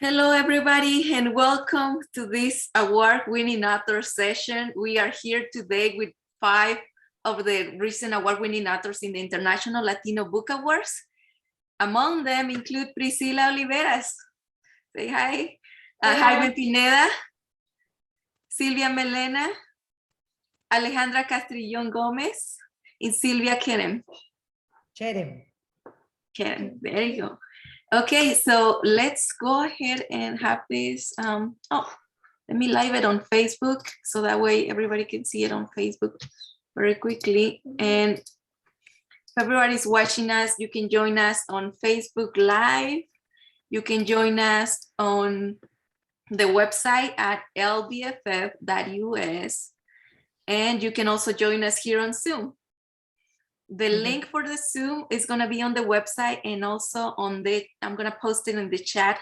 Hello, everybody, and welcome to this award-winning author session. We are here today with 5 of the recent award-winning authors in the International Latino Book Awards. Among them include Priscilla Oliveras. Say hi. Jaime Pineda, Sylvia Melena, Alexandra Castrillón Gómez, and Silvia Kieran. Cherem. Kieran, there you go. Okay, so let's go ahead and have this. Let me live it on Facebook so that way everybody can see it on Facebook very quickly. And if everybody's watching us, you can join us on Facebook Live. You can join us on the website at lbff.us. And you can also join us here on Zoom. The link for the Zoom is going to be on the website and also on I'm going to post it in the chat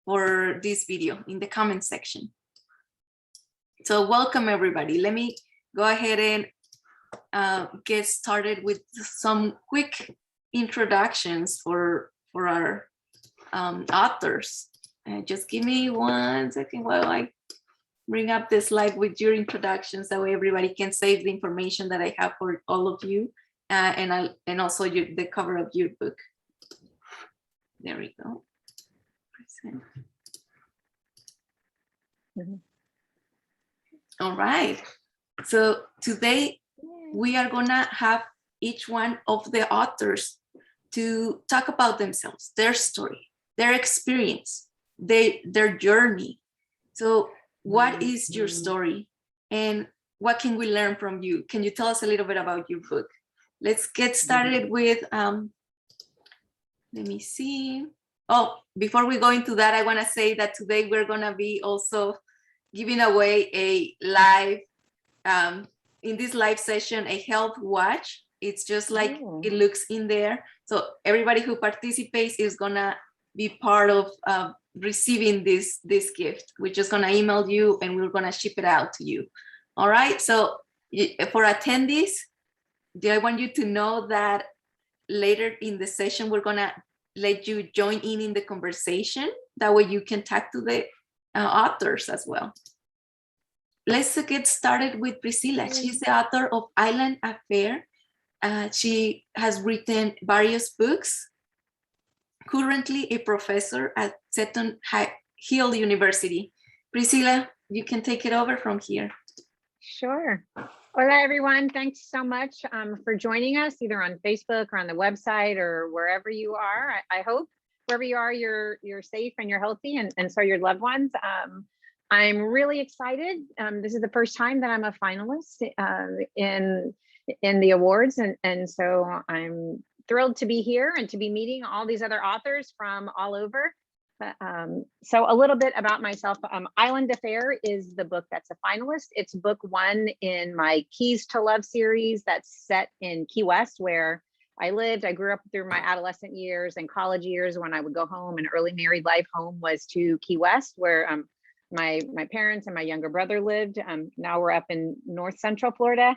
for this video in the comment section. So welcome everybody. Let me go ahead and get started with some quick introductions for our authors. Just give me 1 second while I bring up the slide with your introductions. That way everybody can save the information that I have for all of you. And also the cover of your book. There we go. All right. So today we are gonna have each one of the authors to talk about themselves, their story, their experience, their journey. So what is your story and what can we learn from you? Can you tell us a little bit about your book? Let's get started with, let me see. Oh, before we go into that, I wanna say that today we're gonna be also giving away a live, in this live session, a health watch. It's just like it looks in there. So everybody who participates is gonna be part of receiving this gift. We're just gonna email you and we're gonna ship it out to you. All right, so for attendees, I want you to know that later in the session, we're gonna let you join in the conversation. That way you can talk to the authors as well. Let's get started with Priscilla. She's the author of Island Affair. She has written various books, currently a professor at Seton Hill University. Priscilla, you can take it over from here. Sure. Hola, everyone. Thanks so much for joining us, either on Facebook or on the website or wherever you are. I hope wherever you are, you're safe and you're healthy, and so are your loved ones. I'm really excited. This is the first time that I'm a finalist in the awards, and so I'm thrilled to be here and to be meeting all these other authors from all over. So a little bit about myself. Island Affair is the book that's a finalist. It's book 1 in my Keys to Love series that's set in Key West, where I lived. I grew up through my adolescent years and college years when I would go home, and early married life home was to Key West, where my parents and my younger brother lived. Now we're up in North Central Florida.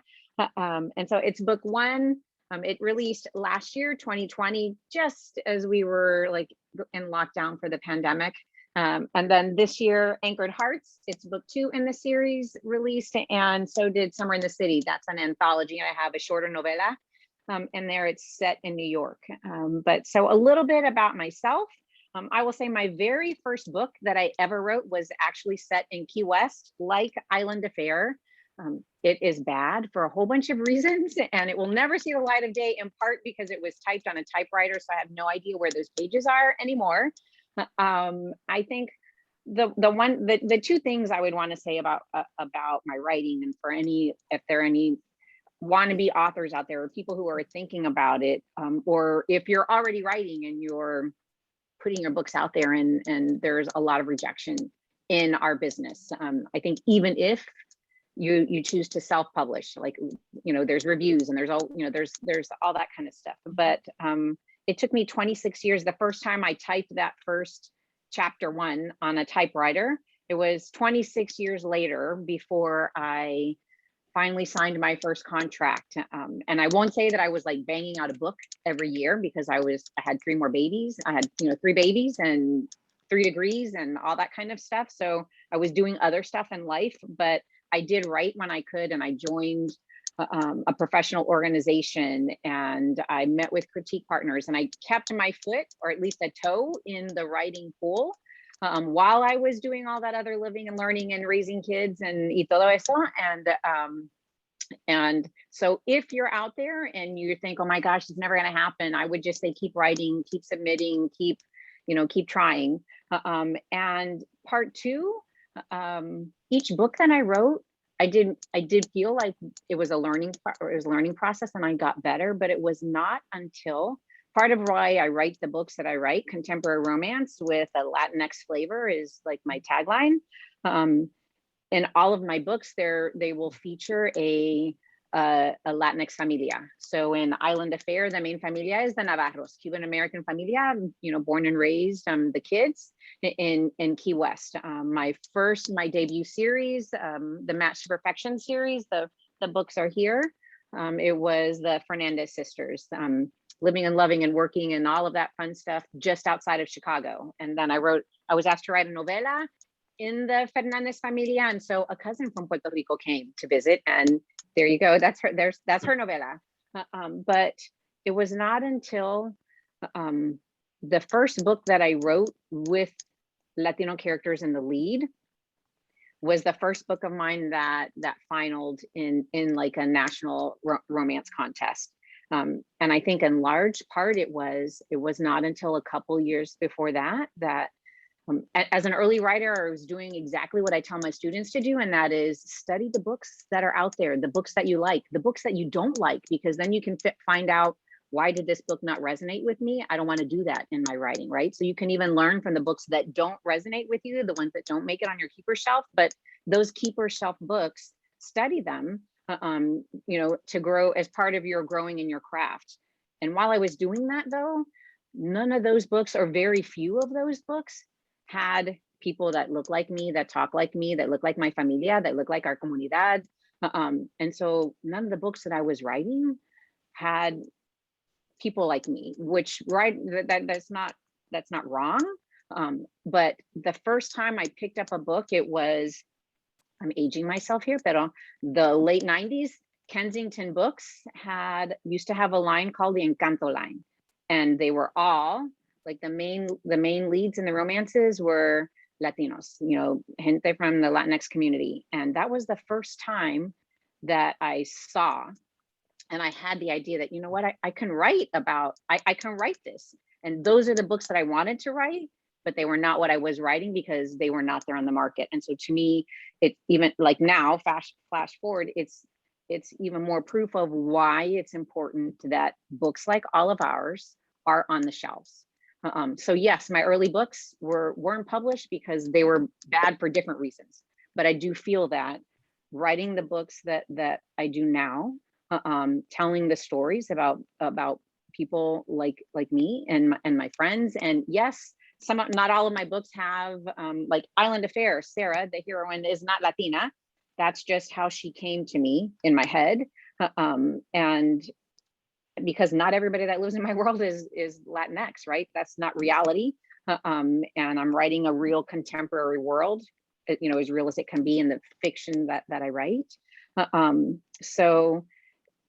And so it's book 1. It released last year, 2020, just as we were like in lockdown for the pandemic. And then this year, Anchored Hearts, it's book 2 in the series, released, and so did Summer in the City. That's an anthology, and I have a shorter novella. And there it's set in New York. But so a little bit about myself. I will say my very first book that I ever wrote was actually set in Key West, like Island Affair. It is bad for a whole bunch of reasons, and it will never see the light of day, in part because it was typed on a typewriter, so I have no idea where those pages are anymore. I think the 2 things I would want to say about my writing, and for if there are any wannabe authors out there or people who are thinking about it, or if you're already writing and you're putting your books out there and there's a lot of rejection in our business. I think even if you choose to self-publish, like, there's reviews and there's all, there's all that kind of stuff. But it took me 26 years. The first time I typed that first chapter 1 on a typewriter, it was 26 years later before I finally signed my first contract. And I won't say that I was like banging out a book every year, because I had 3 more babies. I had, 3 babies and 3 degrees and all that kind of stuff. So I was doing other stuff in life, but I did write when I could, and I joined a professional organization, and I met with critique partners, and I kept my foot, or at least a toe, in the writing pool while I was doing all that other living and learning and raising kids and y todo eso. And so if you're out there and you think, oh my gosh, it's never going to happen, I would just say, keep writing, keep submitting, keep trying. And part 2, each book that I wrote, I did feel like it was a learning process, and I got better, but it was not until, part of why I write the books that I write, contemporary romance with a Latinx flavor is like my tagline. In all of my books, they will feature a Latinx familia. So in Island Affair, the main familia is the Navarros, Cuban American familia, born and raised, the kids in Key West. My debut series, the Match to Perfection series, the books are here. It was the Fernandez sisters, living and loving and working and all of that fun stuff just outside of Chicago. And then I was asked to write a novela in the Fernandez familia, and so a cousin from Puerto Rico came to visit, and there you go, that's her novela. But it was not until the first book that I wrote with Latino characters in the lead was the first book of mine that finaled in like a national romance contest. And I think in large part it was not until a couple years before that as an early writer, I was doing exactly what I tell my students to do, and that is study the books that are out there, the books that you like, the books that you don't like, because then you can find out, why did this book not resonate with me? I don't want to do that in my writing, right? So you can even learn from the books that don't resonate with you, the ones that don't make it on your keeper shelf, but those keeper shelf books, study them, to grow as part of your growing in your craft. And while I was doing that though, none of those books, or very few of those books, had people that look like me, that talk like me, that look like my familia, that look like our comunidad. And so none of the books that I was writing had people like me, which that's not wrong. But the first time I picked up a book, it was, I'm aging myself here, but the late 90s, Kensington Books used to have a line called the Encanto line. And they were all, like the main leads in the romances were Latinos, gente from the Latinx community. And that was the first time that I saw, and I had the idea that, what, I can write about, I can write this. And those are the books that I wanted to write, but they were not what I was writing because they were not there on the market. And so to me, it's even like now, flash forward, it's even more proof of why it's important that books like all of ours are on the shelves. So yes, my early books weren't published because they were bad for different reasons. But I do feel that writing the books that I do now, telling the stories about people like me and my friends, and yes, not all of my books have like Island Affair. Sarah, the heroine, is not Latina. That's just how she came to me in my head, and because not everybody that lives in my world is Latinx, right? That's not reality. And I'm writing a real contemporary world, as real as it can be in the fiction that I write. So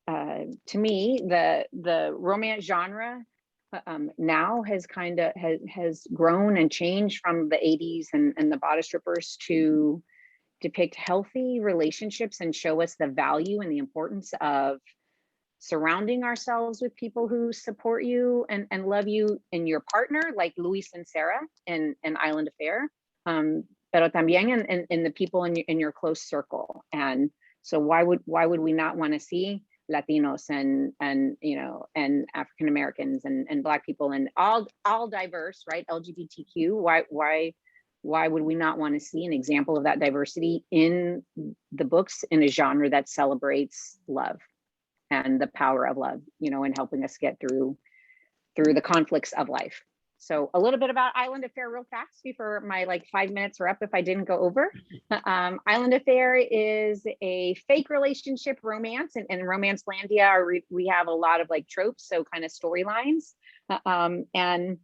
to me, the romance genre now has has grown and changed from the 80s and the bodice strippers to depict healthy relationships and show us the value and the importance of surrounding ourselves with people who support you and love you and your partner, like Luis and Sarah in Island Affair, pero también in the people in your close circle. And so why would we not want to see Latinos and African Americans and Black people and all diverse, right? LGBTQ. Why would we not want to see an example of that diversity in the books in a genre that celebrates love and the power of love, and helping us get through the conflicts of life. So a little bit about Island Affair real fast before my 5 minutes are up if I didn't go over. Island Affair is a fake relationship romance, and in Romancelandia we have a lot of tropes, so kind of storylines. And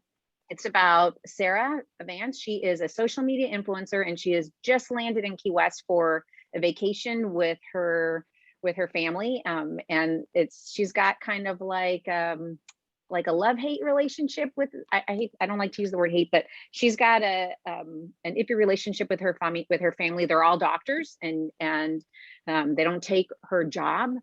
It's about Sarah Vance. She is a social media influencer, and she has just landed in Key West for a vacation with her family. And she's got kind of like a love-hate relationship with, I don't like to use the word hate, but she's got an iffy relationship with her family. They're all doctors, and they don't take her job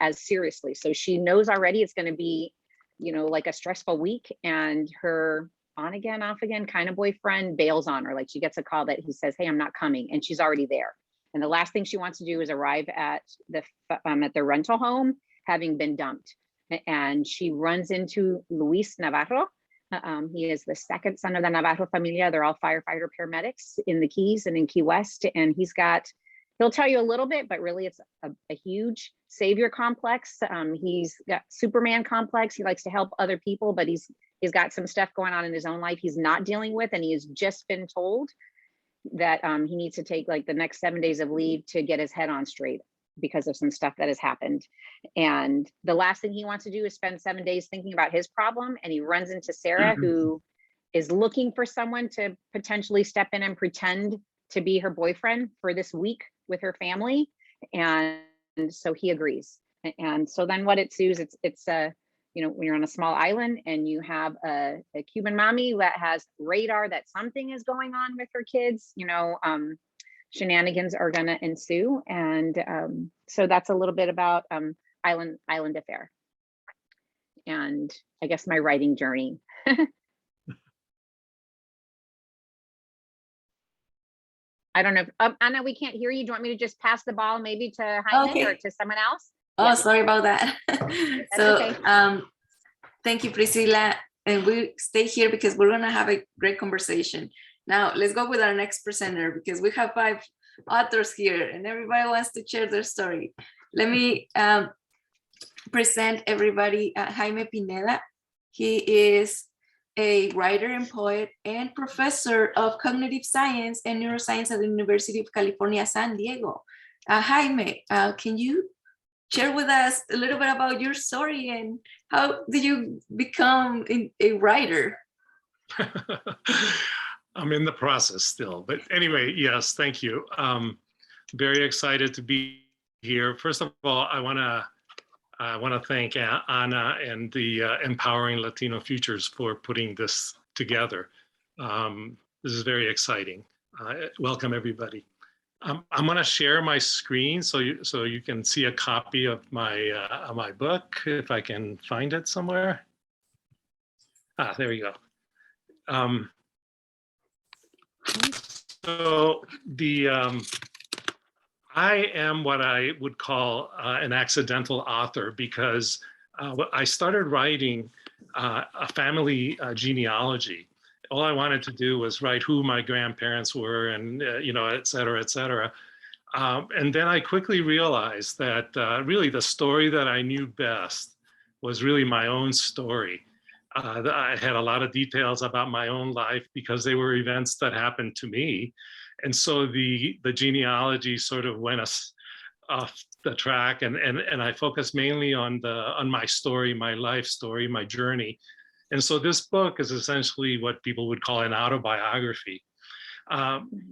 as seriously. So she knows already it's going to be, like a stressful week, and her on again, off again kind of boyfriend bails on her. Like, she gets a call that he says, "Hey, I'm not coming," and she's already there. And the last thing she wants to do is arrive at the rental home, having been dumped. And she runs into Luis Navarro. He is the second son of the Navarro familia. They're all firefighter paramedics in the Keys and in Key West. And he'll tell you a little bit, but really it's a huge savior complex. He's got Superman complex. He likes to help other people, but he's got some stuff going on in his own life he's not dealing with. And he has just been told that he needs to take like the next 7 days of leave to get his head on straight because of some stuff that has happened. And the last thing he wants to do is spend 7 days thinking about his problem. And he runs into Sarah, who is looking for someone to potentially step in and pretend to be her boyfriend for this week with her family. And so he agrees. And so then what it ensues, it's when you're on a small island and you have a Cuban mommy that has radar that something is going on with her kids, shenanigans are going to ensue. And so that's a little bit about Island Affair, and I guess my writing journey. I don't know if, Anna, we can't hear you. Do you want me to just pass the ball maybe to Jaime or to someone else? Oh, yeah. Sorry about that. So, okay. Thank you, Priscilla. And we stay here because we're going to have a great conversation. Now, let's go with our next presenter, because we have 5 authors here and everybody wants to share their story. Let me present everybody Jaime Pineda. He is a writer and poet and professor of cognitive science and neuroscience at the University of California, San Diego. Jaime, can you share with us a little bit about your story and how did you become a writer? I'm in the process still, but anyway, yes, thank you. Very excited to be here. First of all, I want to thank Anna and the Empowering Latino Futures for putting this together. This is very exciting. Welcome, everybody. I'm going to share my screen so you can see a copy of my book, if I can find it somewhere. There you go. So I am what I would call an accidental author, because I started writing a family genealogy. All I wanted to do was write who my grandparents were, and et cetera, et cetera. And then I quickly realized that really the story that I knew best was really my own story. I had a lot of details about my own life because they were events that happened to me. And so the genealogy sort of went off the track, and I focused mainly on my story, my life story, my journey. And so this book is essentially what people would call an autobiography,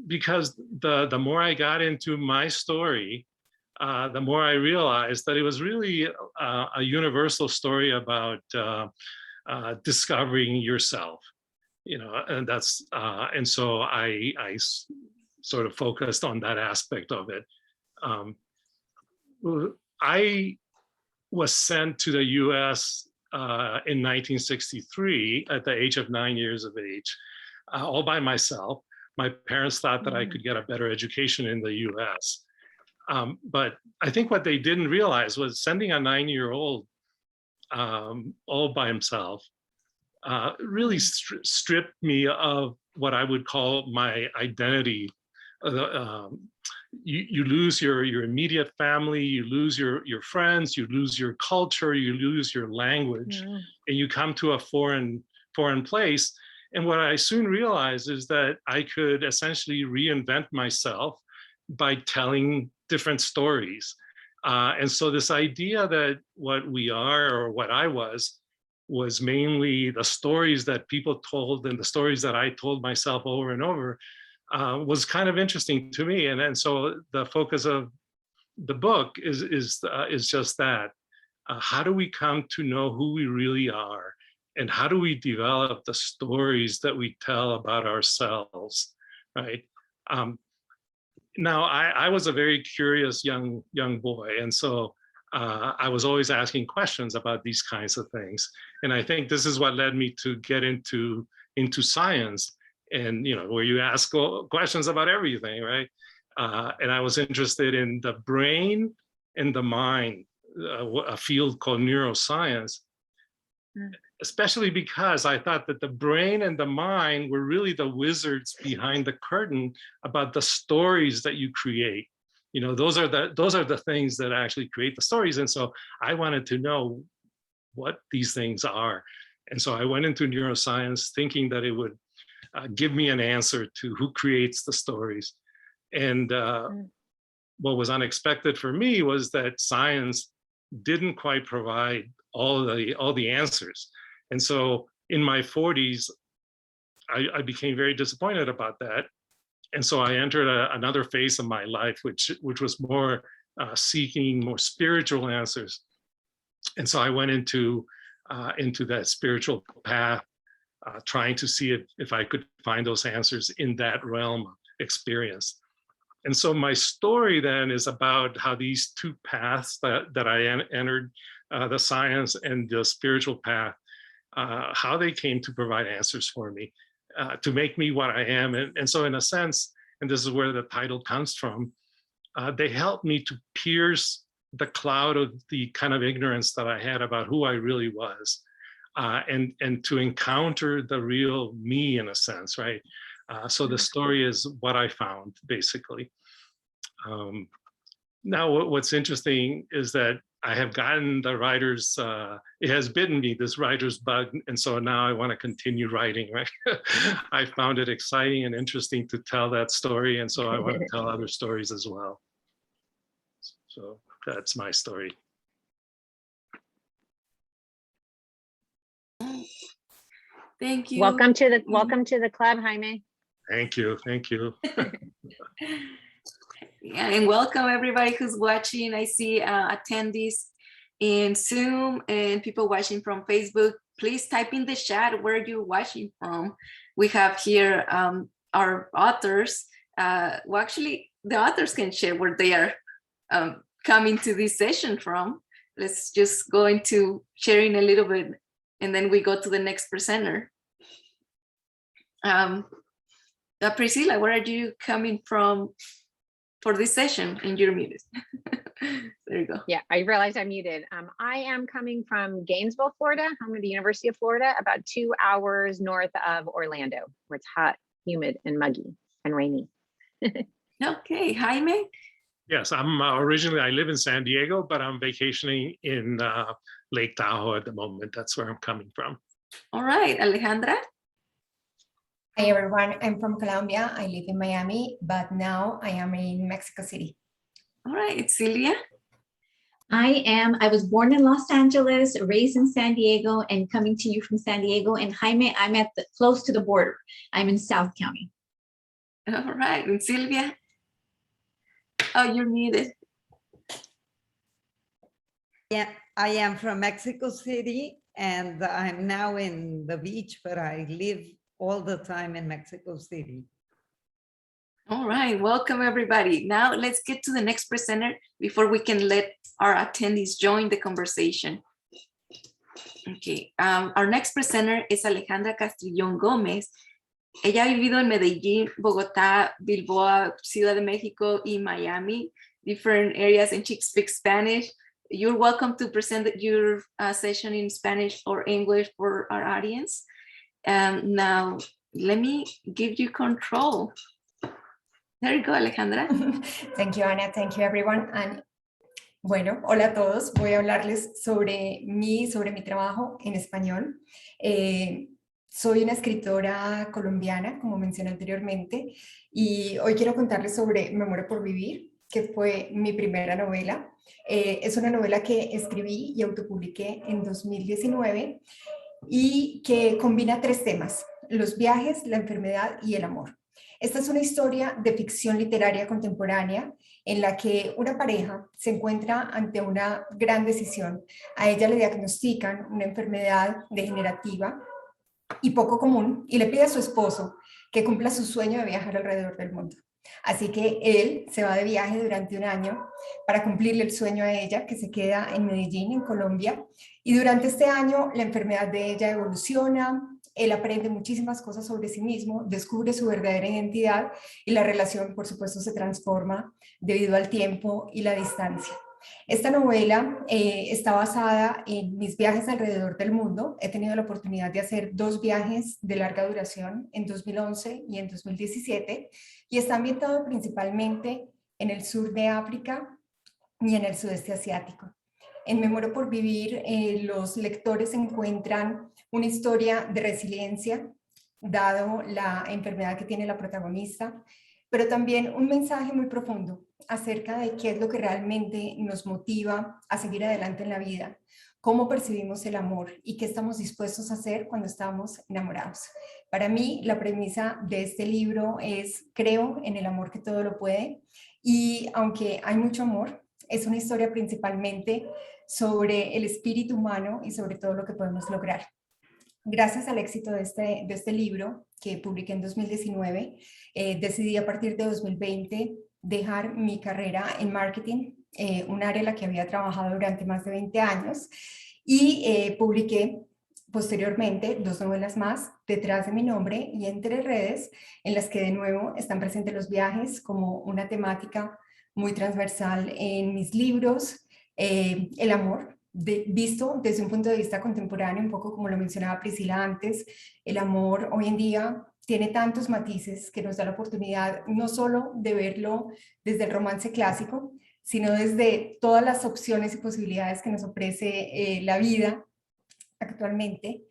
because the more I got into my story, the more I realized that it was really a universal story about discovering yourself, and that's and so I sort of focused on that aspect of it. I was sent to the U.S. In 1963 at the age of 9 years of age, all by myself. My parents thought that I could get a better education in the U.S. But I think what they didn't realize was sending a 9-year-old all by himself really stripped me of what I would call my identity. You lose your immediate family, you lose your friends, you lose your culture, you lose your language, and you come to a foreign place. And what I soon realized is that I could essentially reinvent myself by telling different stories. And so this idea that what we are, or what I was was mainly the stories that people told and the stories that I told myself over and over was kind of interesting to me. And so the focus of the book is just that. How do we come to know who we really are? And how do we develop the stories that we tell about ourselves, right? Now, I was a very curious young boy. And so I was always asking questions about these kinds of things. And I think this is what led me to get into science, and where you ask questions about everything, right? And I was interested in the brain and the mind, a field called neuroscience, especially because I thought that the brain and the mind were really the wizards behind the curtain about the stories that you create. Those are the things that actually create the stories. And so I wanted to know what these things are. And so I went into neuroscience thinking that it would give me an answer to who creates the stories. And what was unexpected for me was that science didn't quite provide all the answers. And so in my 40s, I became very disappointed about that. And so I entered another phase of my life, which was more seeking more spiritual answers. And so I went into that spiritual path, trying to see if I could find those answers in that realm of experience. And so my story then is about how these two paths that I entered, the science and the spiritual path, how they came to provide answers for me, to make me what I am. And so in a sense, and this is where the title comes from, they helped me to pierce the cloud of the kind of ignorance that I had about who I really was, and to encounter the real me in a sense, right? So the story is what I found, basically. Now, what's interesting is that I have gotten the writer's, it has bitten me, this writer's bug, and so now I want to continue writing, right? I found it exciting and interesting to tell that story, and so I want to tell other stories as well. So that's my story. Thank you. Welcome to the club, Jaime. Thank you. Yeah, and welcome everybody who's watching. I see attendees in Zoom and people watching from Facebook. Please type in the chat where you're watching from. We have here our authors. Well, actually, the authors can share where they are coming to this session from. Let's just go into sharing a little bit, and then we go to the next presenter. Priscilla, where are you coming from for this session? And you're muted. There you go. Yeah, I realized I'm muted. I am coming from Gainesville, Florida, home of the University of Florida, about 2 hours north of Orlando, where it's hot, humid, and muggy and rainy. Okay, Jaime? Yes, I live in San Diego, but I'm vacationing in Lake Tahoe at the moment. That's where I'm coming from. All right, Alejandra? Hi everyone, I'm from Colombia. I live in Miami, but now I am in Mexico City. All right, Sylvia? I was born in Los Angeles, raised in San Diego, and coming to you from San Diego. And Jaime, I'm close to the border. I'm in South County. All right, and Sylvia? Oh, you're muted. Yeah, I am from Mexico City, and I'm now in the beach, but I live all the time in Mexico City. All right, welcome everybody. Now let's get to the next presenter before we can let our attendees join the conversation. Okay, our next presenter is Alexandra Castrillón Gómez. Ella ha vivido en Medellín, Bogotá, Bilbao, Ciudad de México, y Miami, different areas, and she speaks Spanish. You're welcome to present your session in Spanish or English for our audience. Now, let me give you control. There you go, Alejandra. Thank you, Ana. Thank you, everyone. And bueno, hola a todos. Voy a hablarles sobre mi trabajo en español. Soy una escritora colombiana, como mencioné anteriormente, y hoy quiero contarles sobre Me muero por vivir, que fue mi primera novela. Es una novela que escribí y autopubliqué en 2019. y que combina 3 temas: los viajes, la enfermedad y el amor. Esta es una historia de ficción literaria contemporánea en la que una pareja se encuentra ante una gran decisión. A ella le diagnostican una enfermedad degenerativa y poco común y le pide a su esposo que cumpla su sueño de viajar alrededor del mundo. Así que él se va de viaje durante un año para cumplirle el sueño a ella, que se queda en Medellín, en Colombia. Y durante este año la enfermedad de ella evoluciona, él aprende muchísimas cosas sobre sí mismo, descubre su verdadera identidad y la relación, por supuesto, se transforma debido al tiempo y la distancia. Esta novela está basada en mis viajes alrededor del mundo. He tenido la oportunidad de hacer 2 viajes de larga duración en 2011 y en 2017 y está ambientado principalmente en el sur de África y en el sudeste asiático. En Me muero por vivir, los lectores encuentran una historia de resiliencia, dado la enfermedad que tiene la protagonista, pero también un mensaje muy profundo acerca de qué es lo que realmente nos motiva a seguir adelante en la vida, cómo percibimos el amor y qué estamos dispuestos a hacer cuando estamos enamorados. Para mí, la premisa de este libro es: creo en el amor que todo lo puede, y aunque hay mucho amor, es una historia principalmente sobre el espíritu humano y sobre todo lo que podemos lograr. Gracias al éxito de este libro, que publiqué en 2019, decidí a partir de 2020 dejar mi carrera en marketing, un área en la que había trabajado durante más de 20 años, y publiqué posteriormente 2 novelas más detrás de mi nombre y entre redes, en las que de nuevo están presentes los viajes como una temática muy transversal en mis libros, el amor, visto desde un punto de vista contemporáneo, un poco como lo mencionaba Priscilla antes. El amor hoy en día tiene tantos matices que nos da la oportunidad no solo de verlo desde el romance clásico, sino desde todas las opciones y posibilidades que nos ofrece la vida actualmente.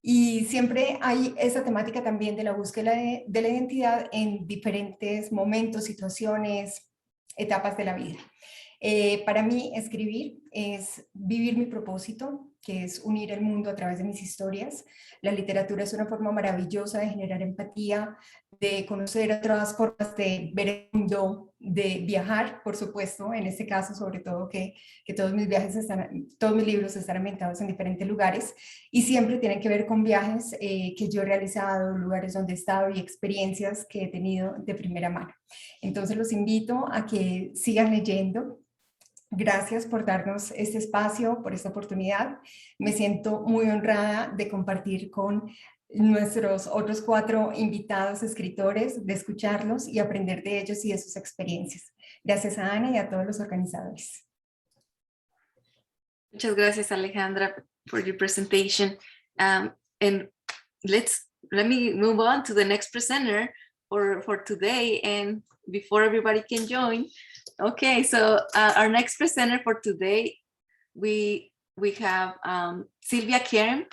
Y siempre hay esa temática también de la búsqueda de la identidad en diferentes momentos, situaciones, etapas de la vida. Para mí, escribir es vivir mi propósito, que es unir el mundo a través de mis historias. La literatura es una forma maravillosa de generar empatía, de conocer otras formas de ver el mundo, de viajar, por supuesto, en este caso, sobre todo que todos mis todos mis libros están ambientados en diferentes lugares y siempre tienen que ver con viajes que yo he realizado, lugares donde he estado y experiencias que he tenido de primera mano. Entonces los invito a que sigan leyendo. Gracias por darnos este espacio, por esta oportunidad. Me siento muy honrada de compartir con nuestros otros 4 invitados escritores, de escucharlos y aprender de ellos y de sus experiencias. Gracias a Ana y a todos los organizadores. Muchas gracias, Alejandra, for your presentation. And let me move on to the next presenter for today, and before everybody can join. Okay, so our next presenter for today, we have Silvia Cherem.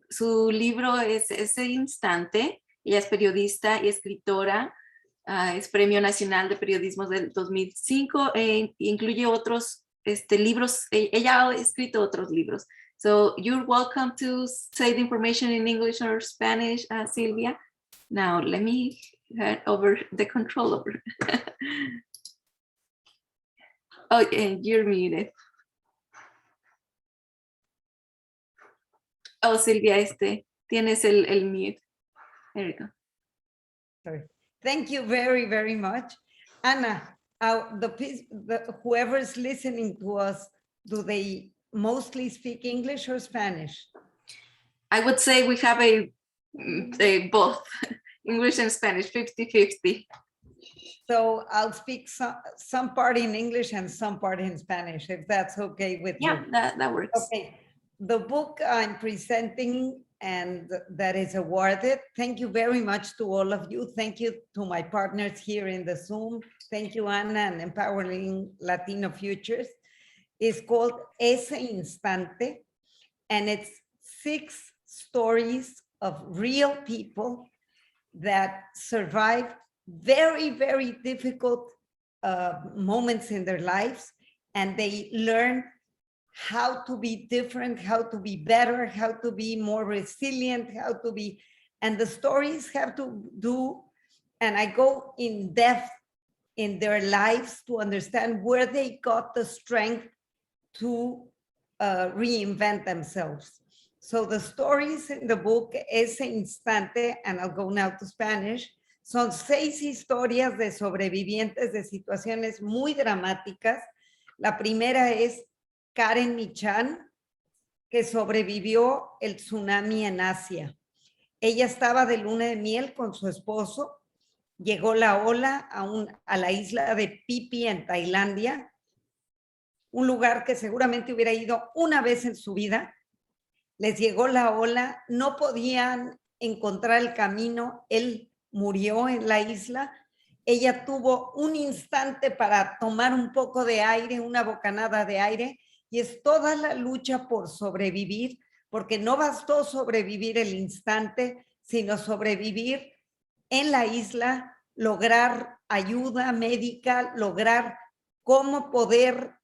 Su libro es Instante. Ella es periodista y escritora, es Premio Nacional de Periodismo del 2005 e incluye otros libros. Ella ha escrito otros libros. So you're welcome to say the information in English or Spanish, Silvia. Now let me hand over the control over. Oh, and you're muted. Oh, Silvia, tienes el mute. There we go. Sorry. Thank you very, very much. Anna, whoever's listening to us, do they mostly speak English or Spanish? I would say we have a both English and Spanish, 50-50. So I'll speak some part in English and some part in Spanish, if that's okay with you. Yeah, that works. Okay. The book I'm presenting and that is awarded, thank you very much to all of you. Thank you to my partners here in the Zoom. Thank you, Ana, and Empowering Latino Futures. It's called Ese Instante, and it's 6 stories of real people that survived very, very difficult moments in their lives, and they learn how to be different, how to be better, how to be more resilient, how to be, and the stories have to do, and I go in depth in their lives to understand where they got the strength to reinvent themselves. So the stories in the book, Ese Instante, and I'll go now to Spanish, son 6 historias de sobrevivientes de situaciones muy dramáticas. La primera es Karen Michan, que sobrevivió el tsunami en Asia. Ella estaba de luna de miel con su esposo. Llegó la ola a la isla de Phi Phi en Tailandia, un lugar que seguramente hubiera ido una vez en su vida. Les llegó la ola, no podían encontrar el camino, él murió en la isla. Ella tuvo un instante para tomar un poco de aire, una bocanada de aire, y es toda la lucha por sobrevivir, porque no bastó sobrevivir el instante, sino sobrevivir en la isla, lograr ayuda médica, lograr cómo poder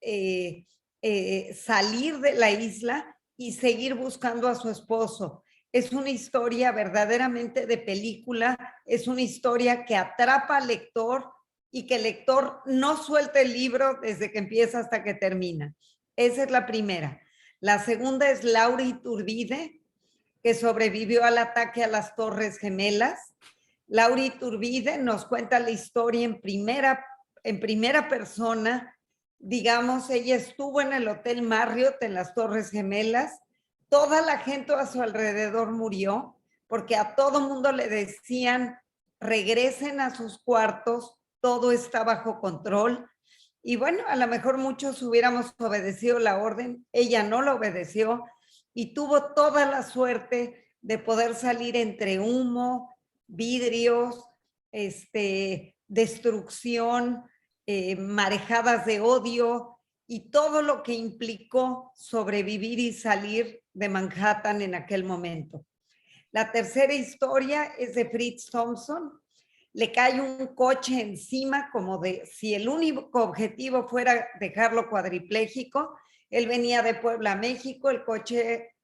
salir de la isla y seguir buscando a su esposo. Es una historia verdaderamente de película, es una historia que atrapa al lector y que el lector no suelta el libro desde que empieza hasta que termina. Esa es la primera. La segunda es Laura Iturbide, que sobrevivió al ataque a las Torres Gemelas. Laura Iturbide nos cuenta la historia en primera persona. Digamos, ella estuvo en el Hotel Marriott en las Torres Gemelas. Toda la gente a su alrededor murió porque a todo mundo le decían regresen a sus cuartos, todo está bajo control. Y bueno, a lo mejor muchos hubiéramos obedecido la orden, ella no la obedeció y tuvo toda la suerte de poder salir entre humo, vidrios, destrucción, marejadas de odio y todo lo que implicó sobrevivir y salir de Manhattan en aquel momento. La tercera historia es de Fritz Thompson. Le cae un coche encima, como de si el único objetivo fuera dejarlo cuadripléjico. Él venía de Puebla a México, el coche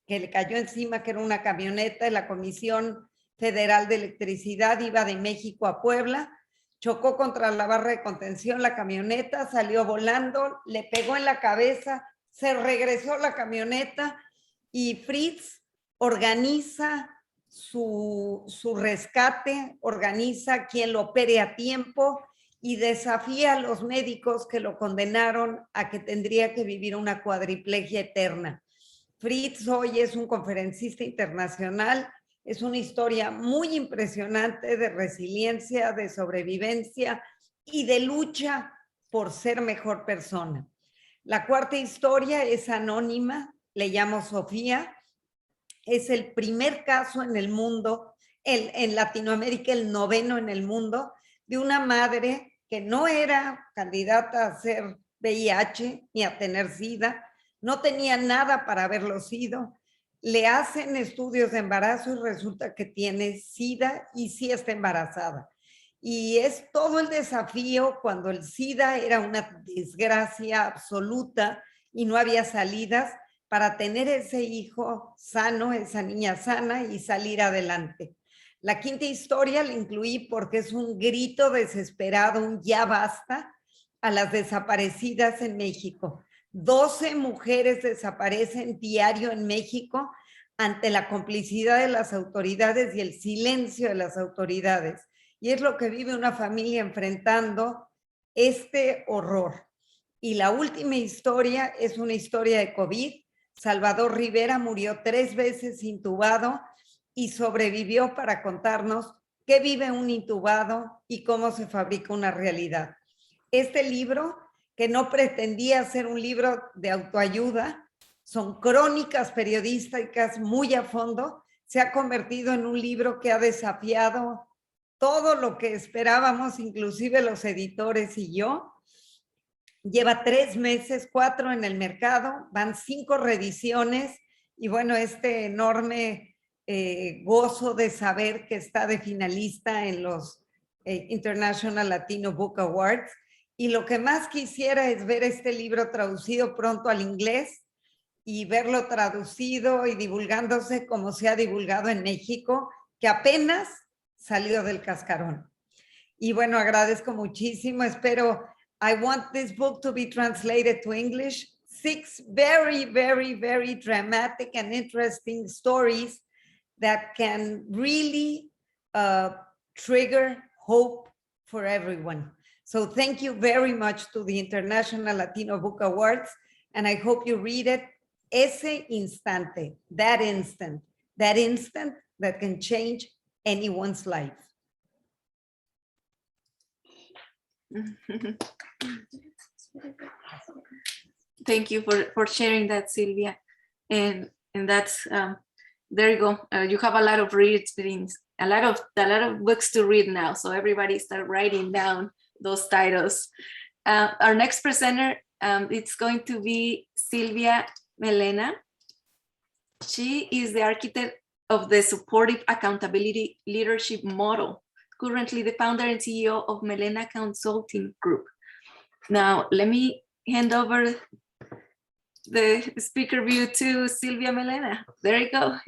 que le cayó encima, que era una camioneta de la Comisión Federal de Electricidad, iba de México a Puebla, chocó contra la barra de contención la camioneta, salió volando, le pegó en la cabeza, se regresó la camioneta y Fritz organiza su rescate, organiza quien lo opere a tiempo y desafía a los médicos que lo condenaron a que tendría que vivir una cuadriplegia eterna. Fritz hoy es un conferencista internacional, es una historia muy impresionante de resiliencia, de sobrevivencia y de lucha por ser mejor persona. La cuarta historia es anónima, le llamo Sofía. Es el primer caso en el mundo, en Latinoamérica, el 9º en el mundo, de una madre que no era candidata a ser VIH ni a tener SIDA, no tenía nada para haberlo sido. Le hacen estudios de embarazo y resulta que tiene SIDA y sí está embarazada. Y es todo el desafío cuando el SIDA era una desgracia absoluta y no había salidas, para tener ese hijo sano, esa niña sana y salir adelante. La quinta historia la incluí porque es un grito desesperado, un ya basta a las desaparecidas en México. 12 mujeres desaparecen diario en México ante la complicidad de las autoridades y el silencio de las autoridades. Y es lo que vive una familia enfrentando este horror. Y la última historia es una historia de COVID. Salvador Rivera murió 3 veces intubado y sobrevivió para contarnos qué vive un intubado y cómo se fabrica una realidad. Este libro, que no pretendía ser un libro de autoayuda, son crónicas periodísticas muy a fondo, se ha convertido en un libro que ha desafiado todo lo que esperábamos, inclusive los editores y yo. Lleva 3 meses, 4 en el mercado, van 5 reediciones y bueno, este enorme gozo de saber que está de finalista en los International Latino Book Awards Y lo que más quisiera es ver este libro traducido pronto al inglés y verlo traducido y divulgándose como se ha divulgado en México, que apenas salió del cascarón. Y bueno, agradezco muchísimo. Espero, I want this book to be translated to English. 6 very, very, very dramatic and interesting stories that can really trigger hope for everyone. So thank you very much to the International Latino Book Awards, and I hope you read it. Ese instante, that instant that can change anyone's life. Thank you for sharing that, Sylvia. And that's there you go. You have a lot of readings, a lot of books to read now. So everybody start writing down those titles. Our next presenter, it's going to be Sylvia Melena. She is the architect of the Supportive Accountability Leadership Model, currently the founder and CEO of Melena Consulting Group. Now, let me hand over the speaker view to Sylvia Melena. There you go.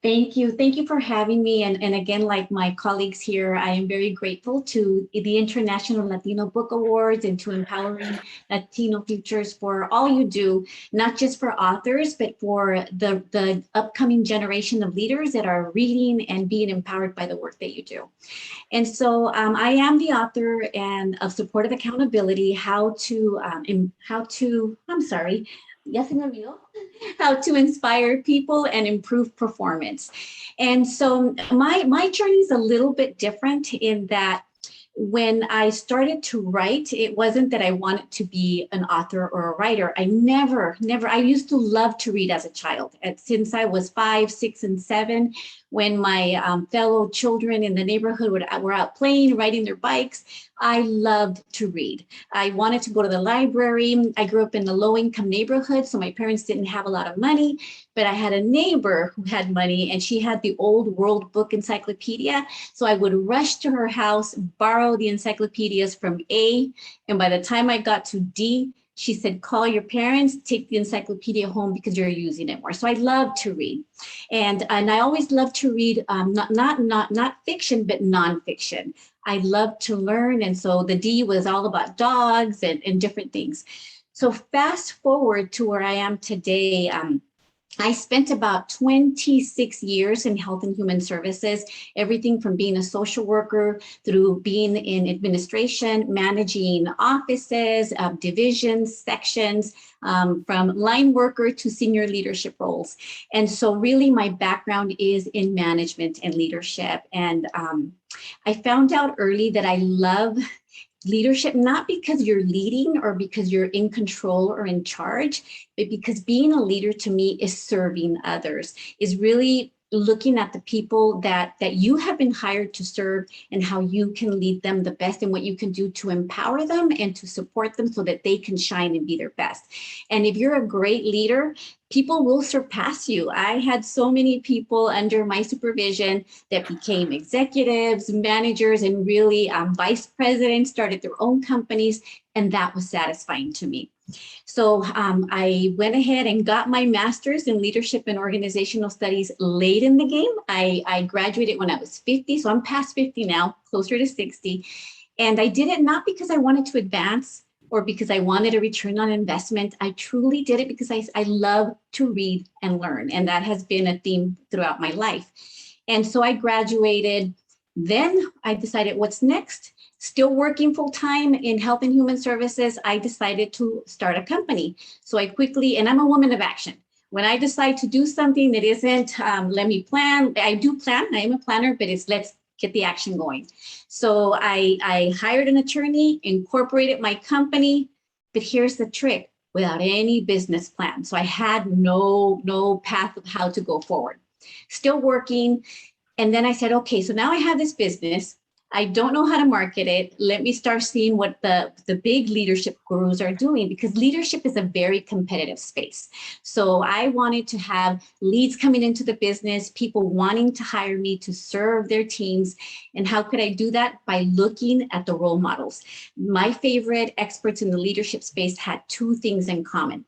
Thank you. Thank you for having me. And again, like my colleagues here, I am very grateful to the International Latino Book Awards and to Empowering Latino Futures for all you do, not just for authors, but for the upcoming generation of leaders that are reading and being empowered by the work that you do. And so I am the author of Supportive Accountability, how to inspire people and improve performance. And so my journey is a little bit different in that when I started to write, it wasn't that I wanted to be an author or a writer. I used to love to read as a child. Since I was 5, 6, and 7, when my fellow children in the neighborhood were out playing, riding their bikes, I loved to read. I wanted to go to the library. I grew up in a low-income neighborhood, so my parents didn't have a lot of money, but I had a neighbor who had money, and she had the Old World Book Encyclopedia. So I would rush to her house, borrow the encyclopedias from A, and by the time I got to D, she said, call your parents, take the encyclopedia home because you're using it more. So I love to read. And I always love to read, not fiction, but nonfiction. I love to learn. And so the D was all about dogs and different things. So fast forward to where I am today. I spent about 26 years in health and human services, everything from being a social worker through being in administration, managing offices, divisions, sections, from line worker to senior leadership roles. And so really my background is in management and leadership. And I found out early that I love leadership, not because you're leading or because you're in control or in charge, but because being a leader to me is serving others, is really looking at the people that you have been hired to serve and how you can lead them the best and what you can do to empower them and to support them so that they can shine and be their best. And if you're a great leader, people will surpass you. I had so many people under my supervision that became executives, managers, and really vice presidents, started their own companies, and that was satisfying to me. So I went ahead and got my master's in leadership and organizational studies late in the game. I graduated when I was 50, so I'm past 50 now, closer to 60. And I did it not because I wanted to advance or because I wanted a return on investment. I truly did it because I love to read and learn. And that has been a theme throughout my life. And so I graduated. Then I decided what's next. Still working full-time in health and human services, I decided to start a company. So I quickly, and I'm a woman of action. When I decide to do something that isn't, let me plan, I do plan, I am a planner, but it's let's get the action going. So I hired an attorney, incorporated my company, but here's the trick, without any business plan. So I had no path of how to go forward. Still working. And then I said, okay, so now I have this business. I don't know how to market it. Let me start seeing what the big leadership gurus are doing, because leadership is a very competitive space. So I wanted to have leads coming into the business, people wanting to hire me to serve their teams. And how could I do that? By looking at the role models. My favorite experts in the leadership space had two things in common.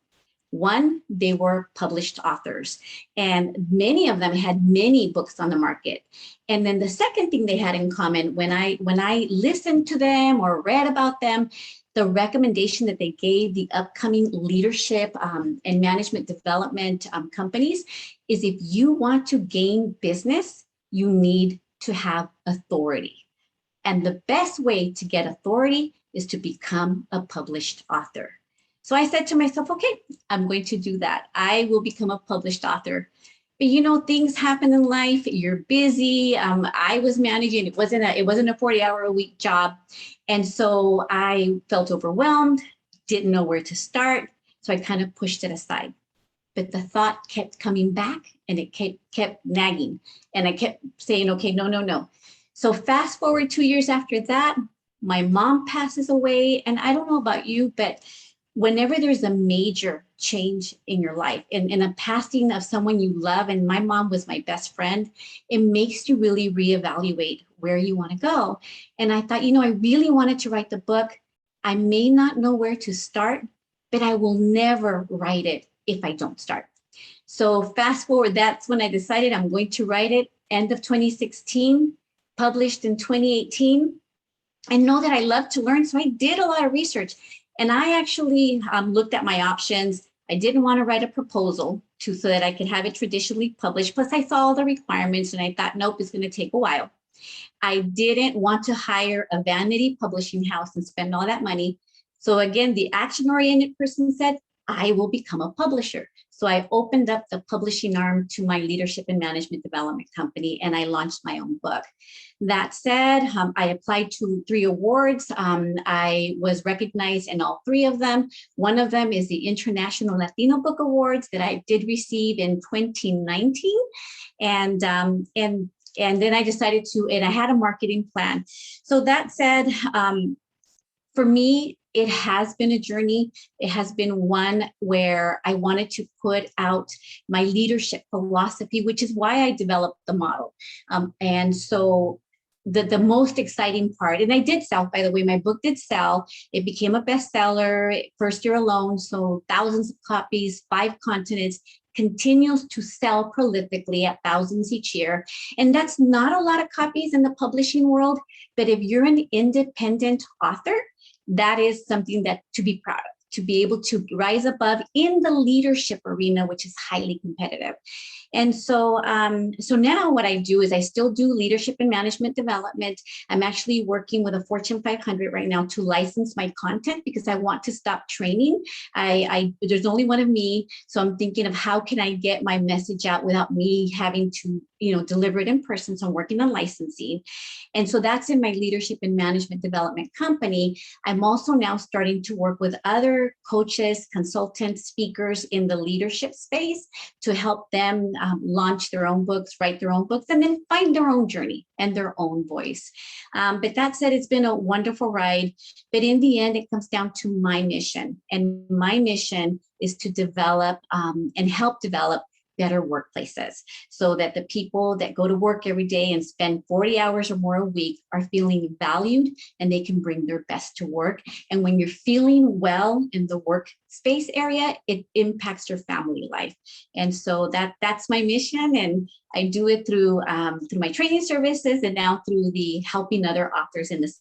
One, they were published authors, and many of them had many books on the market. And then the second thing they had in common, when I listened to them or read about them, the recommendation that they gave the upcoming leadership and management development companies is, if you want to gain business, you need to have authority. And the best way to get authority is to become a published author. So I said to myself, okay, I'm going to do that. I will become a published author. But you know, things happen in life. You're busy. I was managing. It wasn't a 40-hour-a-week job, and so I felt overwhelmed. Didn't know where to start. So I kind of pushed it aside. But the thought kept coming back, and it kept nagging, and I kept saying, okay, no. So fast forward 2 years after that, my mom passes away, and I don't know about you, but whenever there's a major change in your life and a passing of someone you love, and my mom was my best friend, it makes you really reevaluate where you want to go. And I thought, I really wanted to write the book. I may not know where to start, but I will never write it if I don't start. So fast forward, that's when I decided I'm going to write it. End of 2016, published in 2018. I know that I love to learn, so I did a lot of research. And I actually looked at my options. I didn't want to write a proposal so that I could have it traditionally published. Plus, I saw all the requirements, and I thought, nope, it's going to take a while. I didn't want to hire a vanity publishing house and spend all that money. So again, the action-oriented person said, I will become a publisher. So I opened up the publishing arm to my leadership and management development company, and I launched my own book. That said, I applied to 3 awards. I was recognized in all 3 of them. One of them is the International Latino Book Awards that I did receive in 2019. And then I decided to, and I had a marketing plan. So that said, for me, it has been a journey. It has been one where I wanted to put out my leadership philosophy, which is why I developed the model. And so the most exciting part, and I did sell, by the way, my book did sell. It became a bestseller first year alone. So thousands of copies, 5 continents, continues to sell prolifically at thousands each year. And that's not a lot of copies in the publishing world, but if you're an independent author, that is something that to be proud of, to be able to rise above in the leadership arena, which is highly competitive. And so, so now what I do is I still do leadership and management development. I'm actually working with a Fortune 500 right now to license my content because I want to stop training. There's only one of me. So I'm thinking of how can I get my message out without me having to, deliver it in person. So I'm working on licensing. And so that's in my leadership and management development company. I'm also now starting to work with other coaches, consultants, speakers in the leadership space to help them launch their own books, write their own books, and then find their own journey and their own voice. But that said, it's been a wonderful ride. But in the end, it comes down to my mission. And my mission is to develop and help develop better workplaces so that the people that go to work every day and spend 40 hours or more a week are feeling valued and they can bring their best to work. And when you're feeling well in the workspace area, it impacts your family life. And so that's my mission. And I do it through my training services and now through the helping other authors in the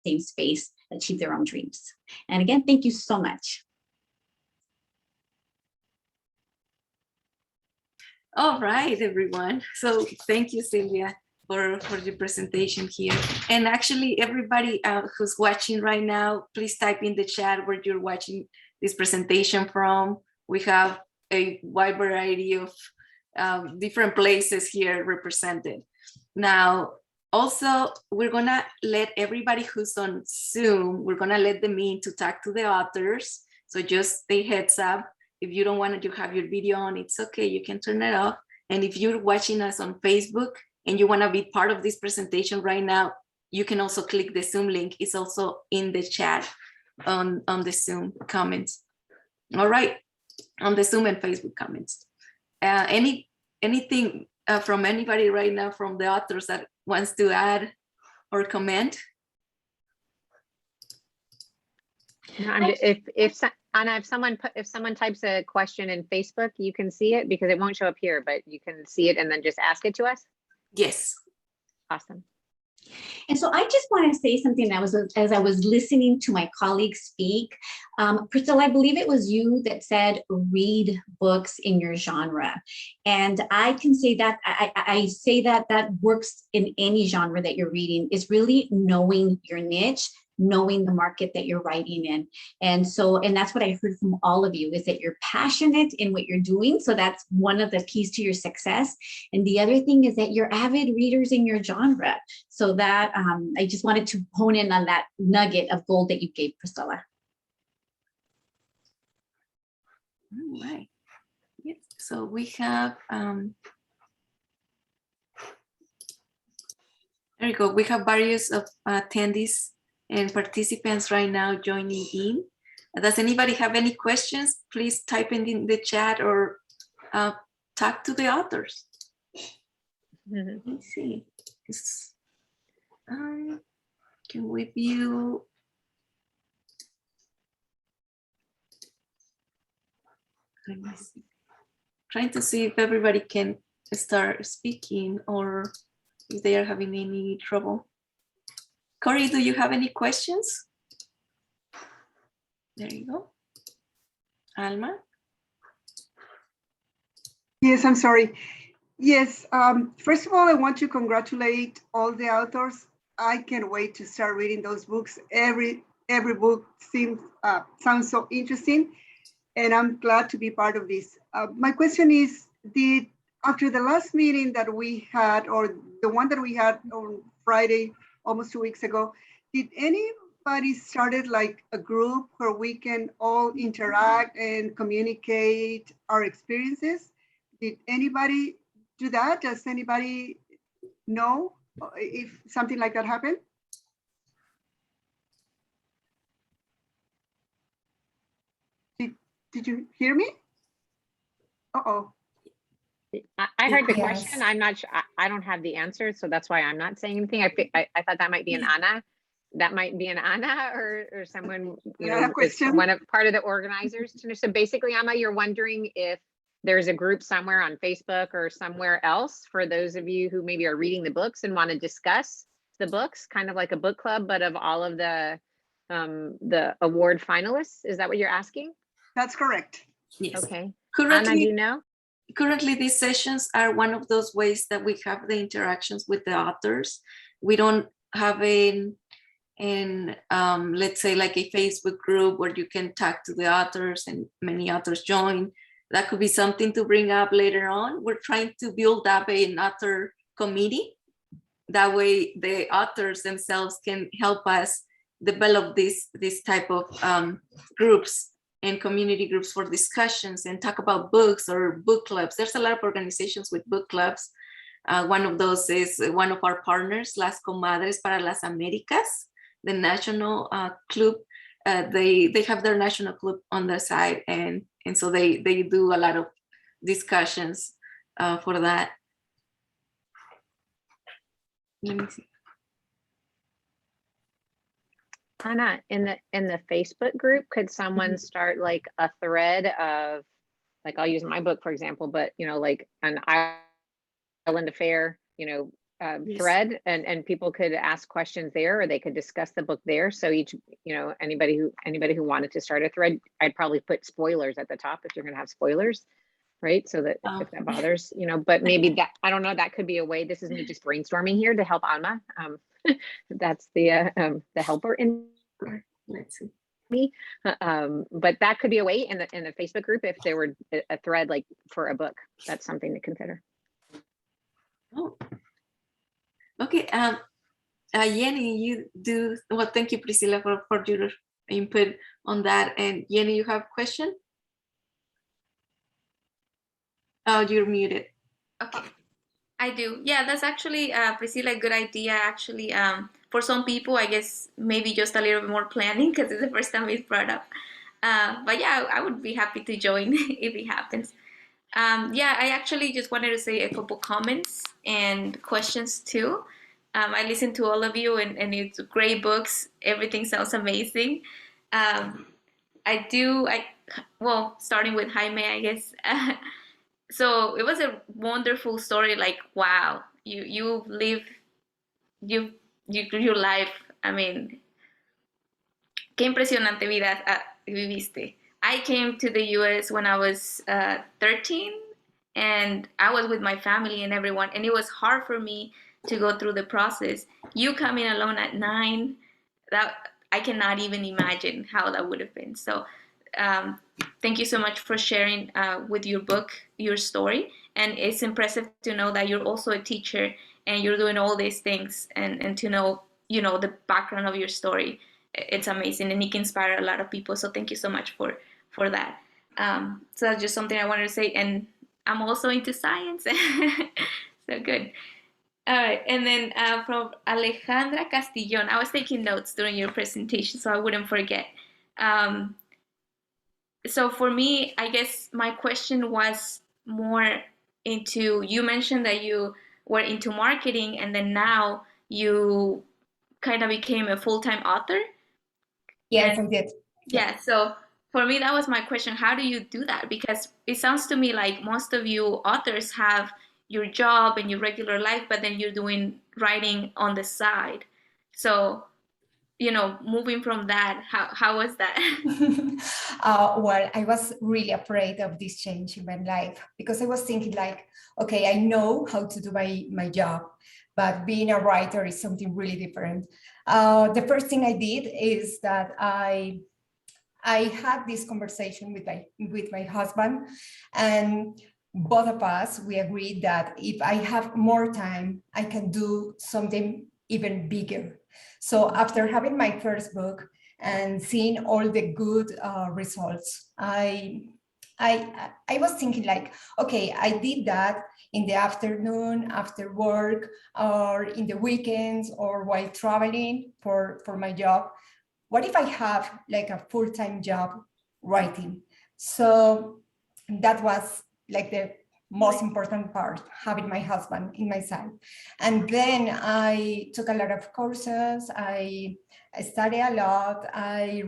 same space achieve their own dreams. And again, thank you so much. All right, everyone. So thank you, Sylvia, for your presentation here. And actually, everybody who's watching right now, please type in the chat where you're watching this presentation from. We have a wide variety of different places here represented. Now, also, we're gonna let everybody who's on Zoom, we're gonna let them in to talk to the authors. So just stay heads up. If you don't want to have your video on, it's okay, you can turn it off. And if you're watching us on Facebook and you want to be part of this presentation right now, you can also click the Zoom link. It's also in the chat on the Zoom comments. All right, on the Zoom and Facebook comments. Anything from anybody right now from the authors that wants to add or comment? Anna, if someone types a question in Facebook, you can see it because it won't show up here, but you can see it and then just ask it to us. Yes. Awesome. And so I just want to say something that was, as I was listening to my colleagues speak, Priscilla, I believe it was you that said, read books in your genre. And I can say that, I say that works in any genre that you're reading, is really knowing your niche, knowing the market that you're writing in. And that's what I heard from all of you, is that you're passionate in what you're doing. So that's one of the keys to your success. And the other thing is that you're avid readers in your genre. So that I just wanted to hone in on that nugget of gold that you gave, Priscilla. All right. Yes. So we have, there you go. We have various of attendees and participants right now joining in. Does anybody have any questions? Please type in the chat or talk to the authors. Let me see. Can we view? Let me see. Trying to see if everybody can start speaking or if they are having any trouble. Corey, do you have any questions? There you go. Alma? Yes, I'm sorry. Yes, first of all, I want to congratulate all the authors. I can't wait to start reading those books. Every book sounds so interesting, and I'm glad to be part of this. My question is, after the last meeting that we had, or the one that we had on Friday, almost 2 weeks ago, did anybody started like a group where we can all interact and communicate our experiences? Did anybody do that? Does anybody know if something like that happened? Did you hear me? Uh-oh. I heard the Yes. question. I'm not sure. I don't have the answer, so that's why I'm not saying anything. I thought that might be an Anna. That might be an Anna or someone, you know, is part of the organizers. So basically, Anna, you're wondering if there's a group somewhere on Facebook or somewhere else for those of you who maybe are reading the books and want to discuss the books, kind of like a book club, but of all of the award finalists. Is that what you're asking? That's correct. Yes. Okay. Currently, Anna, do you know? Currently, these sessions are one of those ways that we have the interactions with the authors. We don't have let's say like a Facebook group where you can talk to the authors and many authors join. That could be something to bring up later on. We're trying to build up an author committee. That way the authors themselves can help us develop this type of groups and community groups for discussions and talk about books or book clubs. There's a lot of organizations with book clubs. One of those is one of our partners, Las Comadres para las Américas, the national club. They have their national club on their side, and so they do a lot of discussions for that. Let me see. Anna, in the Facebook group, could someone start like a thread of, like, I'll use my book, for example, but, you know, like an island affair, you know, Yes. thread, and people could ask questions there, or they could discuss the book there. So each, you know, anybody who wanted to start a thread, I'd probably put spoilers at the top if you're going to have spoilers, right? So that if that bothers, you know, but maybe that, I don't know, that could be a way. This is me just brainstorming here to help Alma. That's the helper in Let's see. me. But that could be a way in the Facebook group if there were a thread like for a book. That's something to consider. Oh. Okay. Jenny, you do well. Thank you, Priscilla, for your input on that. And Jenny, you have a question? Oh, you're muted. Okay. I do. Yeah, that's actually, Priscilla, a good idea. Actually, for some people, I guess maybe just a little bit more planning because it's the first time it's brought up. But yeah, I would be happy to join if it happens. Yeah, I actually just wanted to say a couple comments and questions too. I listened to all of you, and it's great books. Everything sounds amazing. Um, well, starting with Jaime, I guess. So it was a wonderful story. Like, wow, you live your life. I mean, qué impresionante vida viviste. I came to the U.S. when I was 13, and I was with my family and everyone, and it was hard for me to go through the process. You coming alone at 9, that I cannot even imagine how that would have been. So thank you so much for sharing with your book, your story. And it's impressive to know that you're also a teacher and you're doing all these things, and to know, the background of your story. It's amazing, and it can inspire a lot of people. So thank you so much for that. So that's just something I wanted to say. And I'm also into science. So good. All right. And then from Alejandra Castrillón, I was taking notes during your presentation so I wouldn't forget. So for me, I guess my question was more into, you mentioned that you were into marketing, and then now you kind of became a full-time author. Yes, I did. Yeah, so for me, that was my question. How do you do that? Because it sounds to me like most of you authors have your job and your regular life, but then you're doing writing on the side. So, moving from that, how was that? Well, I was really afraid of this change in my life because I was thinking like, okay, I know how to do my job, but being a writer is something really different. The first thing I did is that I had this conversation with my husband, and both of us, we agreed that if I have more time, I can do something even bigger. So after having my first book and seeing all the good results, I was thinking like, okay, I did that in the afternoon, after work, or in the weekends, or while traveling for my job. What if I have like a full-time job writing? So that was like the most important part, having my husband in my side. And then I took a lot of courses. I studied a lot. I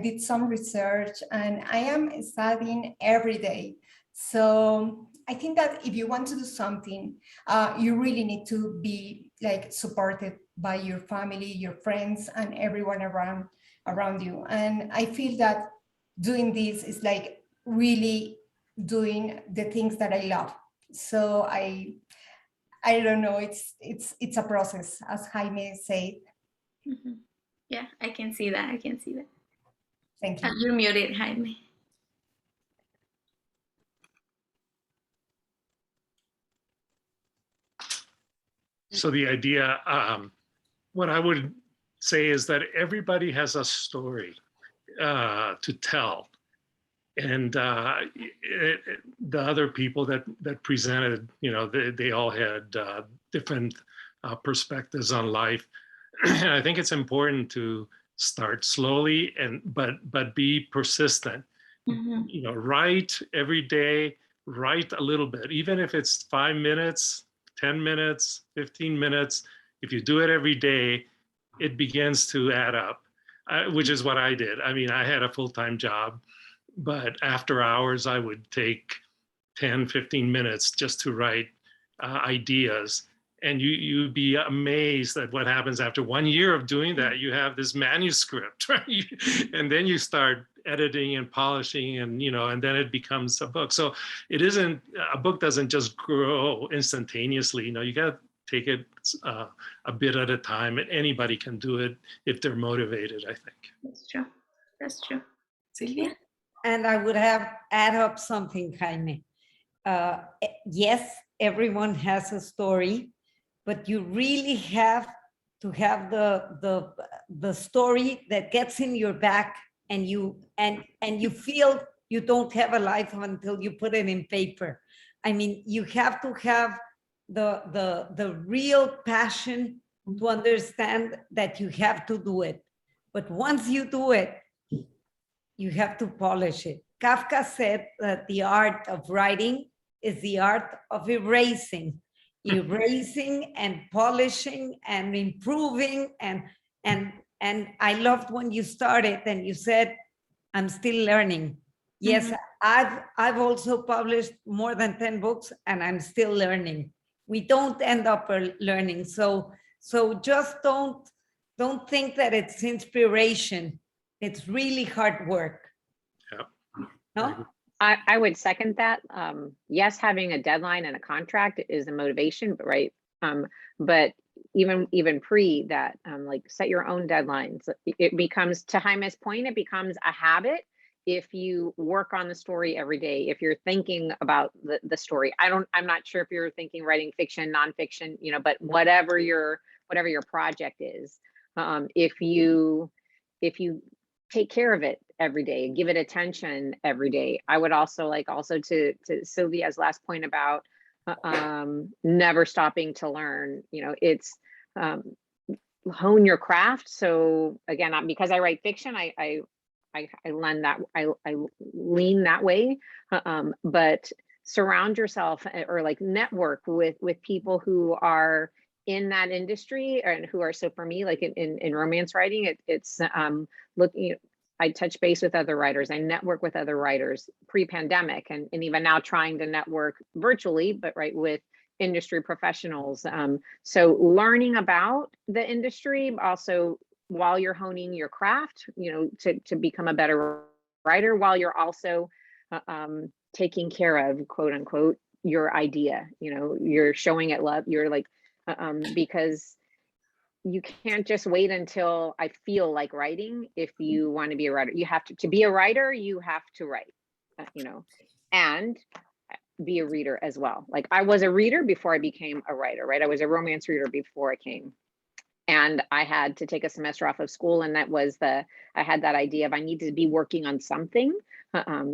did some research, and I am studying every day. So I think that if you want to do something, you really need to be like supported by your family, your friends, and everyone around you. And I feel that doing this is like really doing the things that I love. So I don't know, it's a process, as Jaime said. Mm-hmm. Yeah, I can see that. Thank you. You're muted, Jaime. So the idea, what I would say is that everybody has a story to tell. And the other people that presented, they all had different perspectives on life. And I think it's important to start slowly but be persistent. Mm-hmm. Write every day, write a little bit, even if it's 5 minutes, 10 minutes, 15 minutes. If you do it every day, it begins to add up, which is what I did. I mean, I had a full-time job, but after hours, I would take 10, 15 minutes just to write ideas. And you'd be amazed at what happens after 1 year of doing that. You have this manuscript, right? And then you start editing and polishing, and and then it becomes a book. So a book doesn't just grow instantaneously. You got to take it a bit at a time, and anybody can do it if they're motivated, I think. That's true. Sylvia? And I would have add up something, Jaime. Yes, everyone has a story, but you really have to have the story that gets in your back, and you feel you don't have a life until you put it in paper. I mean, you have to have the real passion to understand that you have to do it. But once you do it, you have to polish it. Kafka said that the art of writing is the art of erasing and polishing and improving. And I loved when you started and you said, I'm still learning. Yes, I've also published more than 10 books and I'm still learning. We don't end up learning. So just don't think that it's inspiration. It's really hard work. Yeah. No? I would second that. Yes, having a deadline and a contract is a motivation, but right. But even pre that, like set your own deadlines. It becomes, to Jaime's point, it becomes a habit. If you work on the story every day, if you're thinking about the story, I'm not sure if you're thinking writing fiction, nonfiction, but whatever your project is, if you take care of it every day, give it attention every day. I would also to Sylvia's last point about never stopping to learn, it's hone your craft. So again, because I write fiction, I lean that way, but surround yourself or network with people who are in that industry and who are, so for me, like in romance writing, it's looking, I touch base with other writers, I network with other writers pre-pandemic and even now trying to network virtually, but with industry professionals. So learning about the industry, also while you're honing your craft, to become a better writer, while you're also taking care of, quote unquote, your idea, you're showing it love, you're because you can't just wait until I feel like writing. If you want to be a writer, you have to be a writer, you have to write, and be a reader as well. Like I was a reader before I became a writer, right? I was a romance reader before I came. And I had to take a semester off of school. And that was I had that idea of I need to be working on something.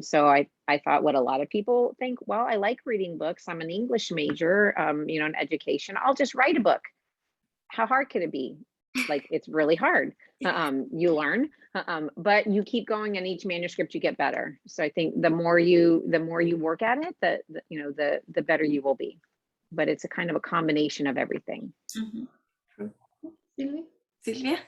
So I thought what a lot of people think, well, I like reading books. I'm an English major, in education. I'll just write a book. How hard could it be? It's really hard. You learn, but you keep going, and each manuscript you get better. So I think the more you work at it, the better you will be. But it's a kind of a combination of everything. Silvia?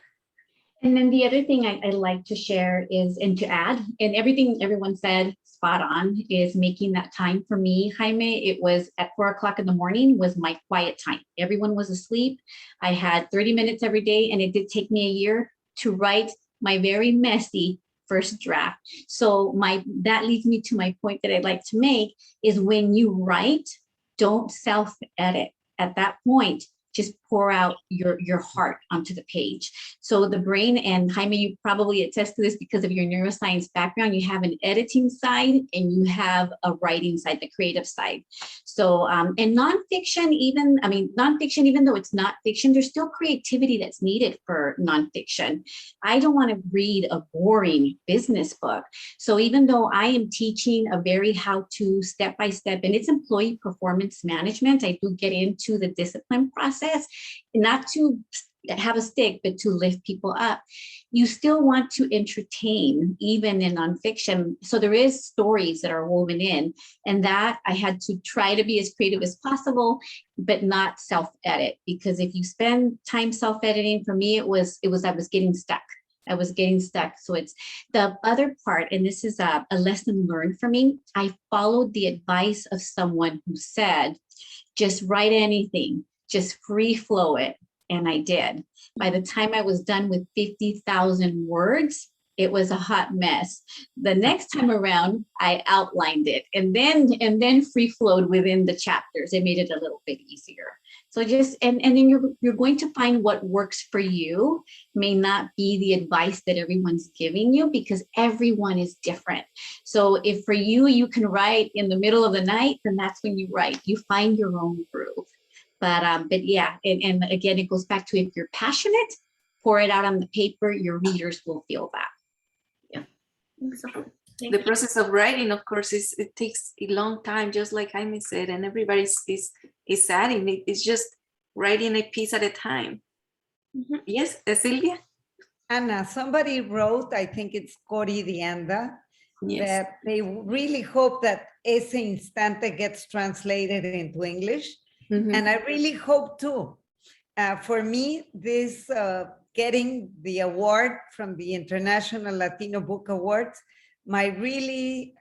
And then the other thing I like to share is, and to add, and everything everyone said spot on, is making that time for me, Jaime. It was at 4 o'clock in the morning was my quiet time. Everyone was asleep. I had 30 minutes every day, and it did take me a year to write my very messy first draft. So that leads me to my point that I'd like to make is when you write, don't self-edit. At that point, just pour out your heart onto the page. So the brain, and Jaime, you probably attest to this because of your neuroscience background, you have an editing side and you have a writing side, the creative side. So, and nonfiction, even though it's not fiction, there's still creativity that's needed for nonfiction. I don't want to read a boring business book. So even though I am teaching a very how-to step-by-step, and it's employee performance management, I do get into the discipline process, not to have a stick, but to lift people up. You still want to entertain, even in nonfiction. So there is stories that are woven in, and that I had to try to be as creative as possible, but not self-edit, because if you spend time self-editing, for me, I was getting stuck. So it's the other part, and this is a lesson learned for me. I followed the advice of someone who said, just write anything, just free flow it. And I did. By the time I was done with 50,000 words, it was a hot mess. The next time around, I outlined it and then free flowed within the chapters. It made it a little bit easier. So just, and then you're going to find what works for you may not be the advice that everyone's giving you, because everyone is different. So if for you, you can write in the middle of the night, then that's when you write. You find your own groove. But yeah, and again, it goes back to, if you're passionate, pour it out on the paper, your readers will feel that. Yeah. The process of writing, of course, it takes a long time, just like Jaime said, and everybody is adding it. It's just writing a piece at a time. Mhm. Yes, Sylvia? Anna, somebody wrote, I think it's Cori Dianda, Yes. that they really hope that ese instante gets translated into English. Mhm. And I really hope too. For me, this getting the award from the International Latino Book Awards, my really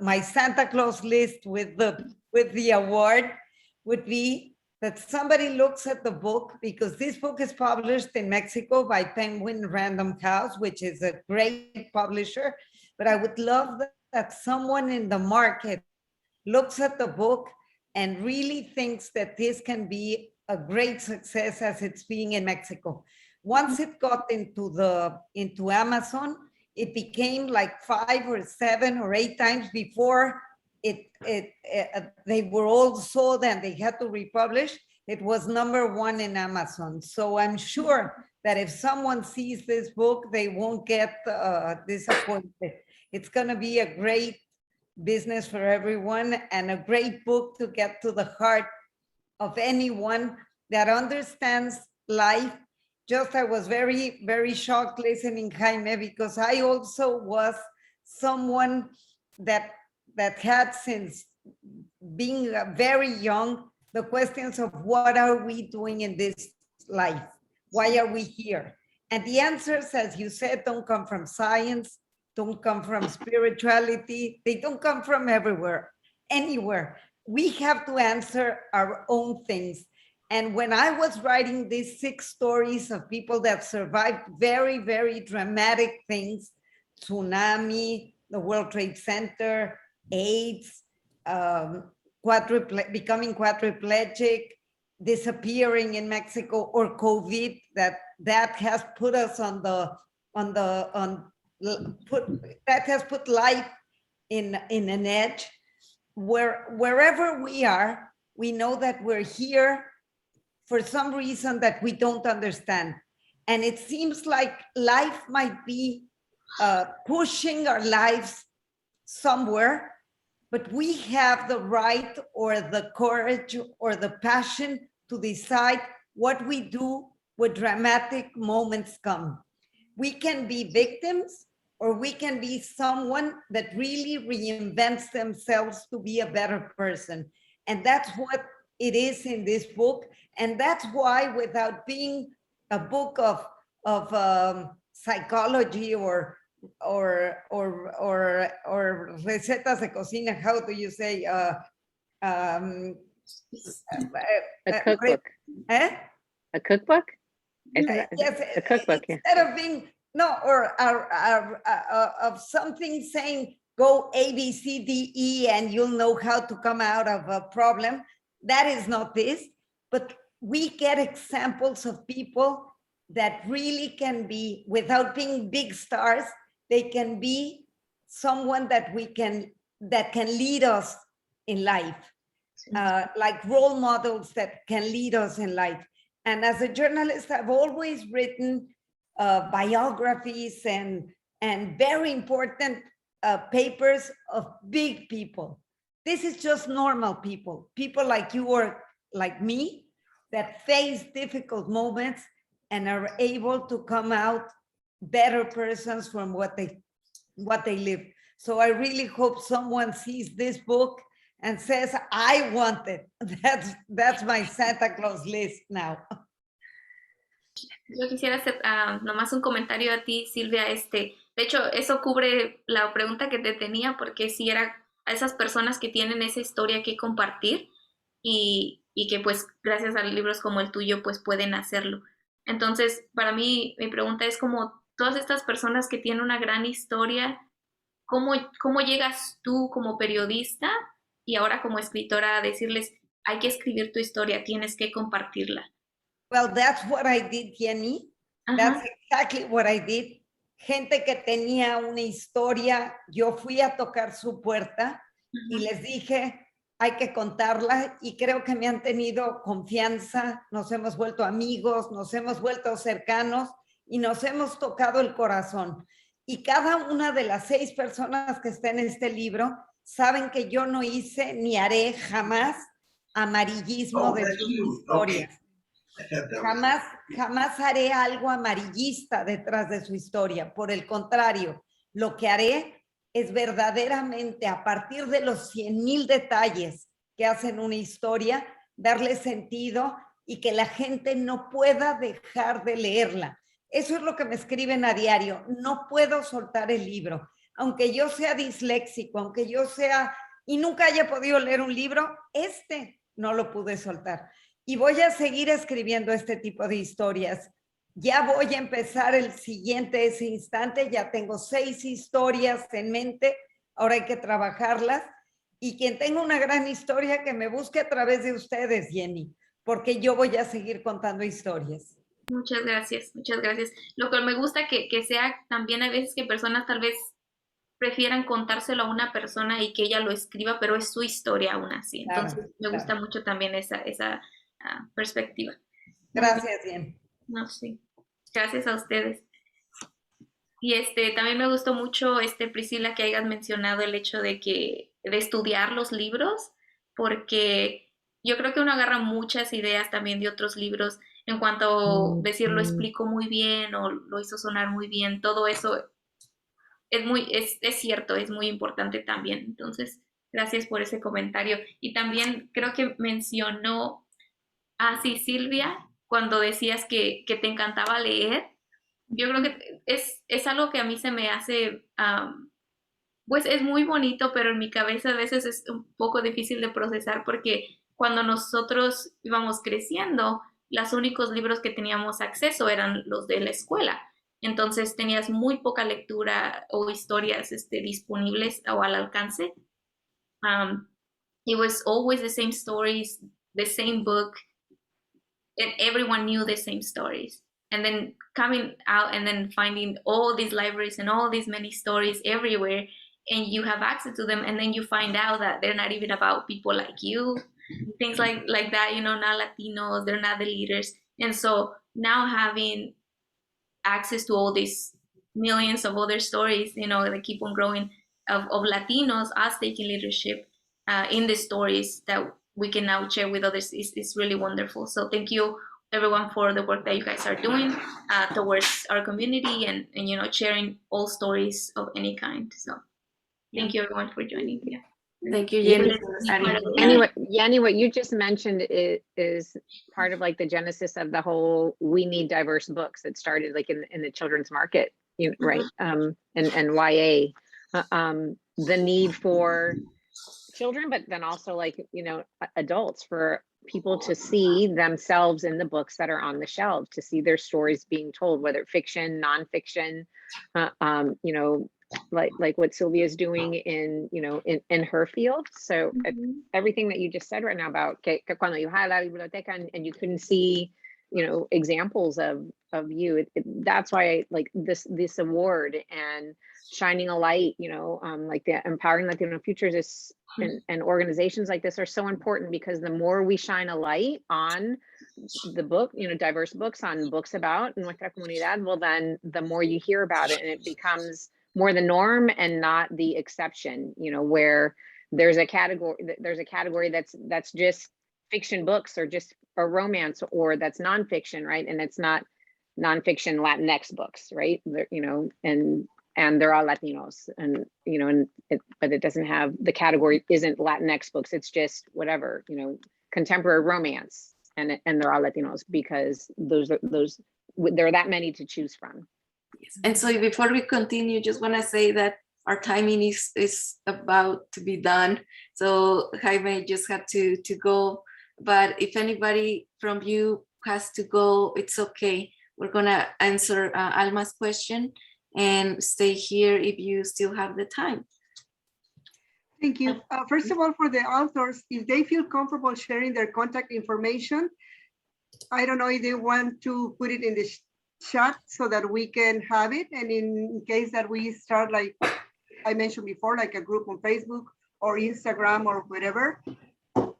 my Santa Claus list with the award would be that somebody looks at the book, because this book is published in Mexico by Penguin Random House, which is a great publisher. But I would love that someone in the market looks at the book and really thinks that this can be a great success as it's being in Mexico. Once it got into Amazon, it became like 5 or 7 or 8 times before they were all sold and they had to republish. It was #1 in Amazon. So I'm sure that if someone sees this book, they won't get disappointed. It's going to be a great business for everyone and a great book to get to the heart of anyone that understands life. Just I was very, very shocked listening, Jaime, because I also was someone that had, since being very young, the questions of what are we doing in this life? Why are we here? And the answers, as you said, don't come from science, don't come from spirituality. They don't come from anywhere. We have to answer our own things. And when I was writing these 6 stories of people that survived very, very dramatic things, tsunami, the World Trade Center, AIDS, becoming quadriplegic, disappearing in Mexico, or COVID, that has put us that has put life in an edge. Wherever we are, we know that we're here for some reason that we don't understand. And it seems like life might be pushing our lives somewhere, but we have the right or the courage or the passion to decide what we do when dramatic moments come. We can be victims, or we can be someone that really reinvents themselves to be a better person. And that's what it is in this book. And that's why, without being a book of psychology or recetas de cocina, how do you say? A cookbook. A cookbook? Yes, a cookbook. Instead of being of something saying go A, B, C, D, E, and you'll know how to come out of a problem. That is not this, but we get examples of people that really can be, without being big stars, they can be someone that can lead us in life, like role models that can lead us in life. And as a journalist, I've always written biographies and very important papers of big people. This is just normal people like you or like me, that face difficult moments and are able to come out better persons from what they live. So I really hope someone sees this book and says, I want it. That's my Santa Claus list now. Yo quisiera hacer nomás un comentario a ti, Silvia. De hecho, eso cubre la pregunta que te tenía, porque si era a esas personas que tienen esa historia que compartir y que pues gracias a libros como el tuyo pues pueden hacerlo. Entonces, para mí, mi pregunta es como todas estas personas que tienen una gran historia, ¿cómo llegas tú como periodista y ahora como escritora a decirles, hay que escribir tu historia, tienes que compartirla? Well, that's what I did, Jenny. That's exactly what I did. Gente que tenía una historia, yo fui a tocar su puerta y les dije, hay que contarla, y creo que me han tenido confianza, nos hemos vuelto amigos, nos hemos vuelto cercanos y nos hemos tocado el corazón. Y cada una de las 6 personas que está en este libro saben que yo no hice ni haré jamás amarillismo de sus historias. Jamás haré algo amarillista detrás de su historia. Por el contrario, lo que haré es verdaderamente, a partir de los 100,000 detalles que hacen una historia, darle sentido y que la gente no pueda dejar de leerla. Eso es lo que me escriben a diario. No puedo soltar el libro. Aunque yo sea disléxico, aunque yo sea y nunca haya podido leer un libro, no lo pude soltar. Y voy a seguir escribiendo este tipo de historias. Ya voy a empezar el siguiente, ese instante. Ya tengo 6 historias en mente. Ahora hay que trabajarlas. Y quien tenga una gran historia, que me busque a través de ustedes, Jenny, porque yo voy a seguir contando historias. Muchas gracias, muchas gracias. Lo que me gusta que sea también, hay veces que personas tal vez prefieran contárselo a una persona y que ella lo escriba, pero es su historia aún así. Entonces me gusta mucho también esa perspectiva. Gracias, Jenny. No, sí. Gracias a ustedes. Y también me gustó mucho, Priscilla, que hayas mencionado el hecho de estudiar los libros, porque yo creo que uno agarra muchas ideas también de otros libros en cuanto a decir lo explico muy bien o lo hizo sonar muy bien. Todo eso es cierto, es muy importante también. Entonces, gracias por ese comentario. Y también creo que mencionó, sí, Silvia, cuando decías que te encantaba leer. Yo creo que es algo que a mí se me hace, pues es muy bonito, pero en mi cabeza a veces es un poco difícil de procesar porque cuando nosotros íbamos creciendo, los únicos libros que teníamos acceso eran los de la escuela. Entonces tenías muy poca lectura o historias disponibles o al alcance. It was always the same stories, the same book, and everyone knew the same stories. And then coming out and then finding all these libraries and all these many stories everywhere, and you have access to them, and then you find out that they're not even about people like you, things like that, not Latinos, they're not the leaders. And so now having access to all these millions of other stories, that keep on growing of Latinos, us taking leadership in the stories that we can now share with others is really wonderful. So thank you everyone for the work that you guys are doing towards our community and sharing all stories of any kind. So thank you everyone for joining. Yeah. Thank you, Jenny. Yanni, what you just mentioned is part of like the genesis of the whole we need diverse books that started like in the children's market, right? And YA, the need for children, but then also like, adults, for people to see themselves in the books that are on the shelves, to see their stories being told, whether fiction, nonfiction, like what Sylvia is doing in her field. So everything that you just said right now about que cuando yo iba a la biblioteca and you couldn't see, examples of you, that's why like this award and shining a light, like the Empowering Latino Futures is, and organizations like this are so important, because the more we shine a light on the book, diverse books, on books about nuestra comunidad, well, then the more you hear about it and it becomes more the norm and not the exception, where there's a category that's just fiction books or romance, or that's nonfiction, right? And it's not nonfiction Latinx books, right? And they're all Latinos, and but it doesn't have, the category isn't Latinx books, it's just whatever, contemporary romance, and they're all Latinos, because there are that many to choose from. Yes. And so before we continue, just want to say that our timing is about to be done. So Jaime just had to go, but if anybody from you has to go, it's okay. We're gonna answer Alma's question and stay here if you still have the time. Thank you. First of all, for the authors, if they feel comfortable sharing their contact information, I don't know if they want to put it in the chat so that we can have it. And in case that we start, like I mentioned before, like a group on Facebook or Instagram or whatever,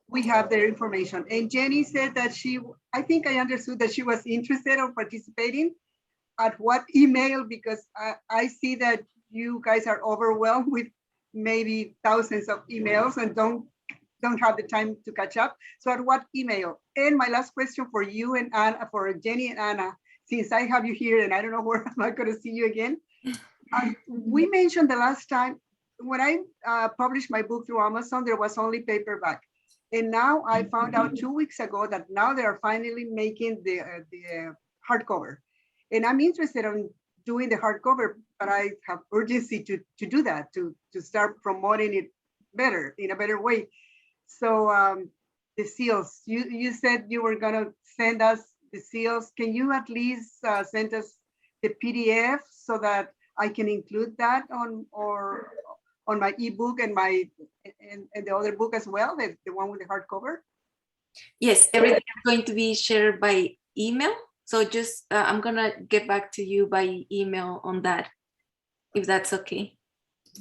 we have their information. And Jenny said that I think I understood that she was interested in participating. at what email, because I see that you guys are overwhelmed with maybe thousands of emails and don't have the time to catch up. So at what email? And my last question for you and Anna, for Jenny and Anna, since I have you here and I don't know where am I going to see you again. We mentioned the last time when I published my book through Amazon, there was only paperback. And now I found out 2 weeks ago that now they are finally making the hardcover. And I'm interested in doing the hardcover, but I have urgency to do that, to start promoting it better, in a better way. So the seals, you said you were gonna send us the seals. Can you at least send us the PDF so that I can include that on my ebook and the other book as well, the one with the hardcover? Yes, everything is going to be shared by email. So just, I'm gonna get back to you by email on that, if that's okay.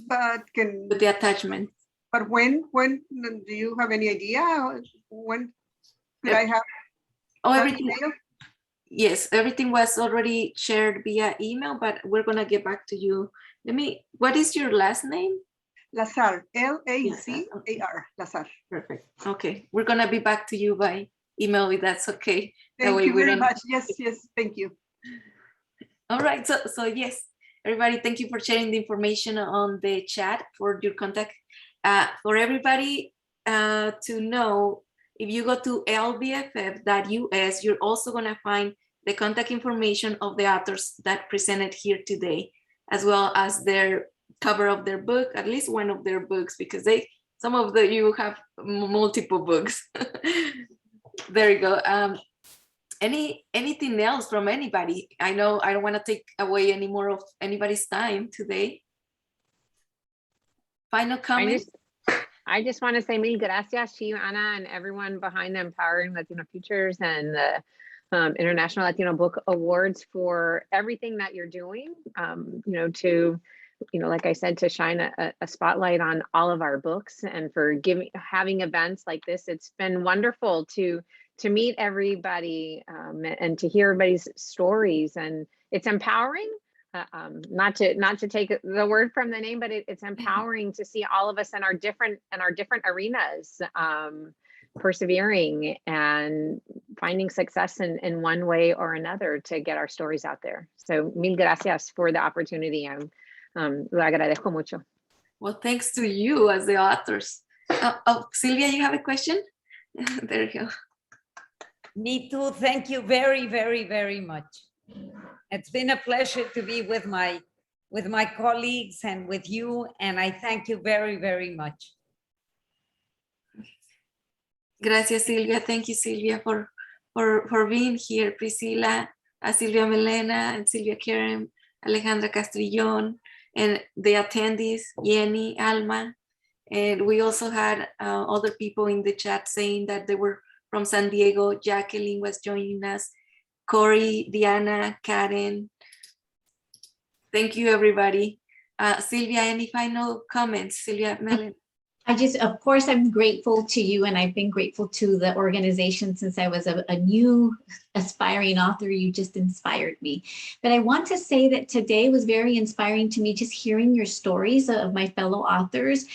But with the attachment. But when do you have any idea? When could I have? Oh, everything. Yes, everything was already shared via email, but we're gonna get back to you. What is your last name? Lazar, L-A-Z-A-R, Lazar. Perfect. Okay, we're gonna be back to you by email if that's okay. Thank you very much. Yes, thank you. All right, so yes, everybody, thank you for sharing the information on the chat for your contact. For everybody to know, if you go to lbff.us, you're also gonna find the contact information of the authors that presented here today, as well as their cover of their book, at least one of their books, because some of you have multiple books. There you go. Anything else from anybody? I know I don't want to take away any more of anybody's time today. Final comment. I just want to say mil gracias to you, Ana, and everyone behind the Empowering Latino Futures and the International Latino Book Awards for everything that you're doing. Like I said, to shine a spotlight on all of our books, and for having events like this. It's been wonderful to meet everybody and to hear everybody's stories, and it's empowering. Not to take the word from the name, but it's empowering to see all of us in our different arenas, persevering and finding success in one way or another to get our stories out there. So mil gracias for the opportunity. Lo agradezco mucho. Well, thanks to you as the authors. Sylvia, you have a question? There you go. Me too. Thank you very, very, very much. It's been a pleasure to be with my colleagues and with you, and I thank you very, very much. Gracias, Silvia. Thank you, Silvia, for being here. Priscilla, Sylvia Melena, and Silvia Kieran, Alejandra Castrillón, and the attendees, Jenny, Alma. And we also had other people in the chat saying that they were from San Diego. Jacqueline was joining us. Corey, Diana, Karen. Thank you, everybody. Sylvia, any final comments? Sylvia Melena. Of course, I'm grateful to you, and I've been grateful to the organization since I was a new aspiring author. You just inspired me. But I want to say that today was very inspiring to me, just hearing your stories of my fellow authors,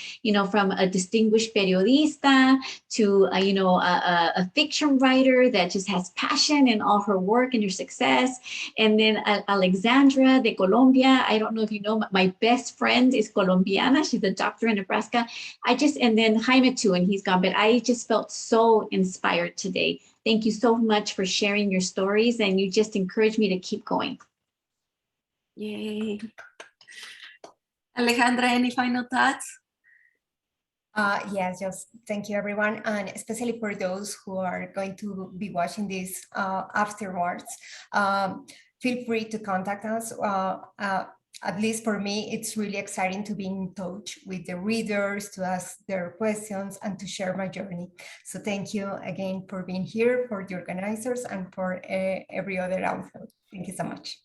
from a distinguished periodista to, a fiction writer that just has passion in all her work and her success. And then Alexandra de Colombia. I don't know if you know, my best friend is Colombiana. She's a doctor in Nebraska. And then Jaime too, and he's gone, but I just felt so inspired today. Thank you so much for sharing your stories, and you just encouraged me to keep going. Yay. Alejandra, any final thoughts? Yes, just thank you, everyone, and especially for those who are going to be watching this afterwards. Feel free to contact us. At least for me, it's really exciting to be in touch with the readers, to ask their questions, and to share my journey. So thank you again for being here, for the organizers, and for every other author. Thank you so much.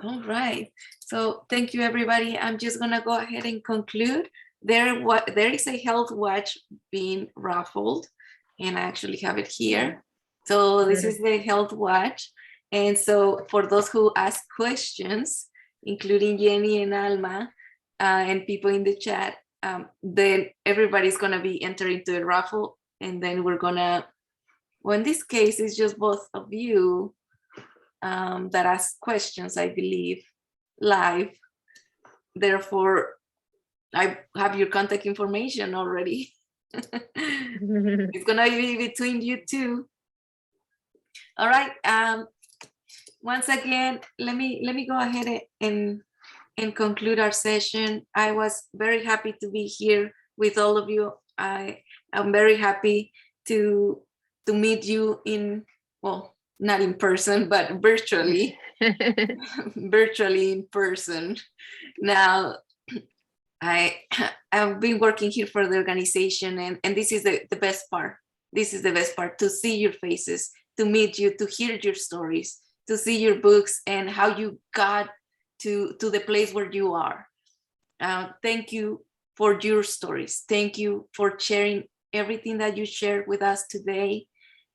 All right. So thank you, everybody. I'm just going to go ahead and conclude. There is a health watch being raffled, and I actually have it here. So this is the health watch. And so for those who ask questions, including Jenny and Alma, and people in the chat, then everybody's gonna be entering to the raffle, and then we're gonna, well, in this case, it's just both of you that ask questions, I believe, live. Therefore, I have your contact information already. It's gonna be between you two. All right. Once again, let me go ahead and conclude our session. I was very happy to be here with all of you. I am very happy to meet you in, well, not in person, but virtually. Virtually in person. Now, I've been working here for the organization, and this is the best part. This is the best part, to see your faces, to meet you, to hear your stories, to see your books and how you got to the place where you are. Thank you for your stories. Thank you for sharing everything that you shared with us today.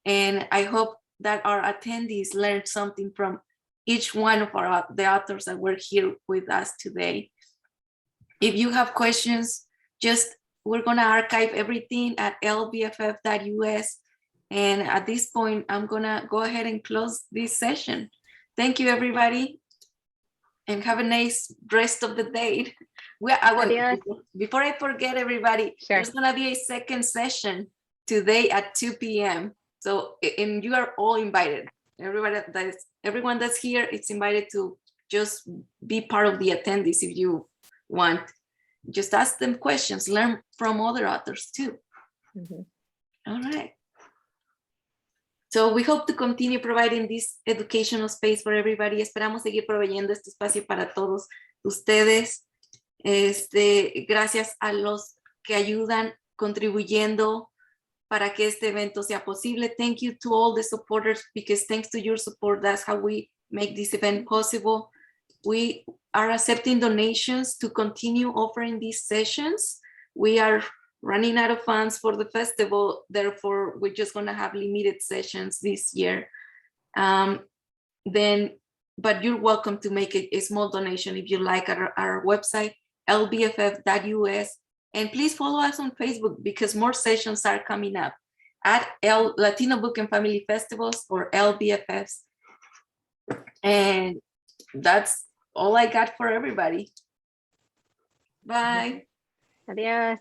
And I hope that our attendees learned something from each one of the authors that were here with us today. If you have questions, we're gonna archive everything at lbff.us. And at this point, I'm gonna go ahead and close this session. Thank you, everybody, and have a nice rest of the day. Before I forget, everybody, Sure. There's gonna be a second session today at 2 p.m. So, and you are all invited. Everyone that's here, it's invited to just be part of the attendees if you want. Just ask them questions, learn from other authors too. All right. So we hope to continue providing this educational space for everybody. Esperamos seguir proveyendo este espacio para todos ustedes. Gracias a los que ayudan contribuyendo para que este evento sea posible. Thank you to all the supporters, because thanks to your support, that's how we make this event possible. We are accepting donations to continue offering these sessions. We are running out of funds for the festival, therefore we're just gonna have limited sessions this year. But you're welcome to make a small donation if you like at our website, lbff.us. And please follow us on Facebook, because more sessions are coming up at Latino Book and Family Festivals, or LBFFs. And that's all I got for everybody. Bye. Adios.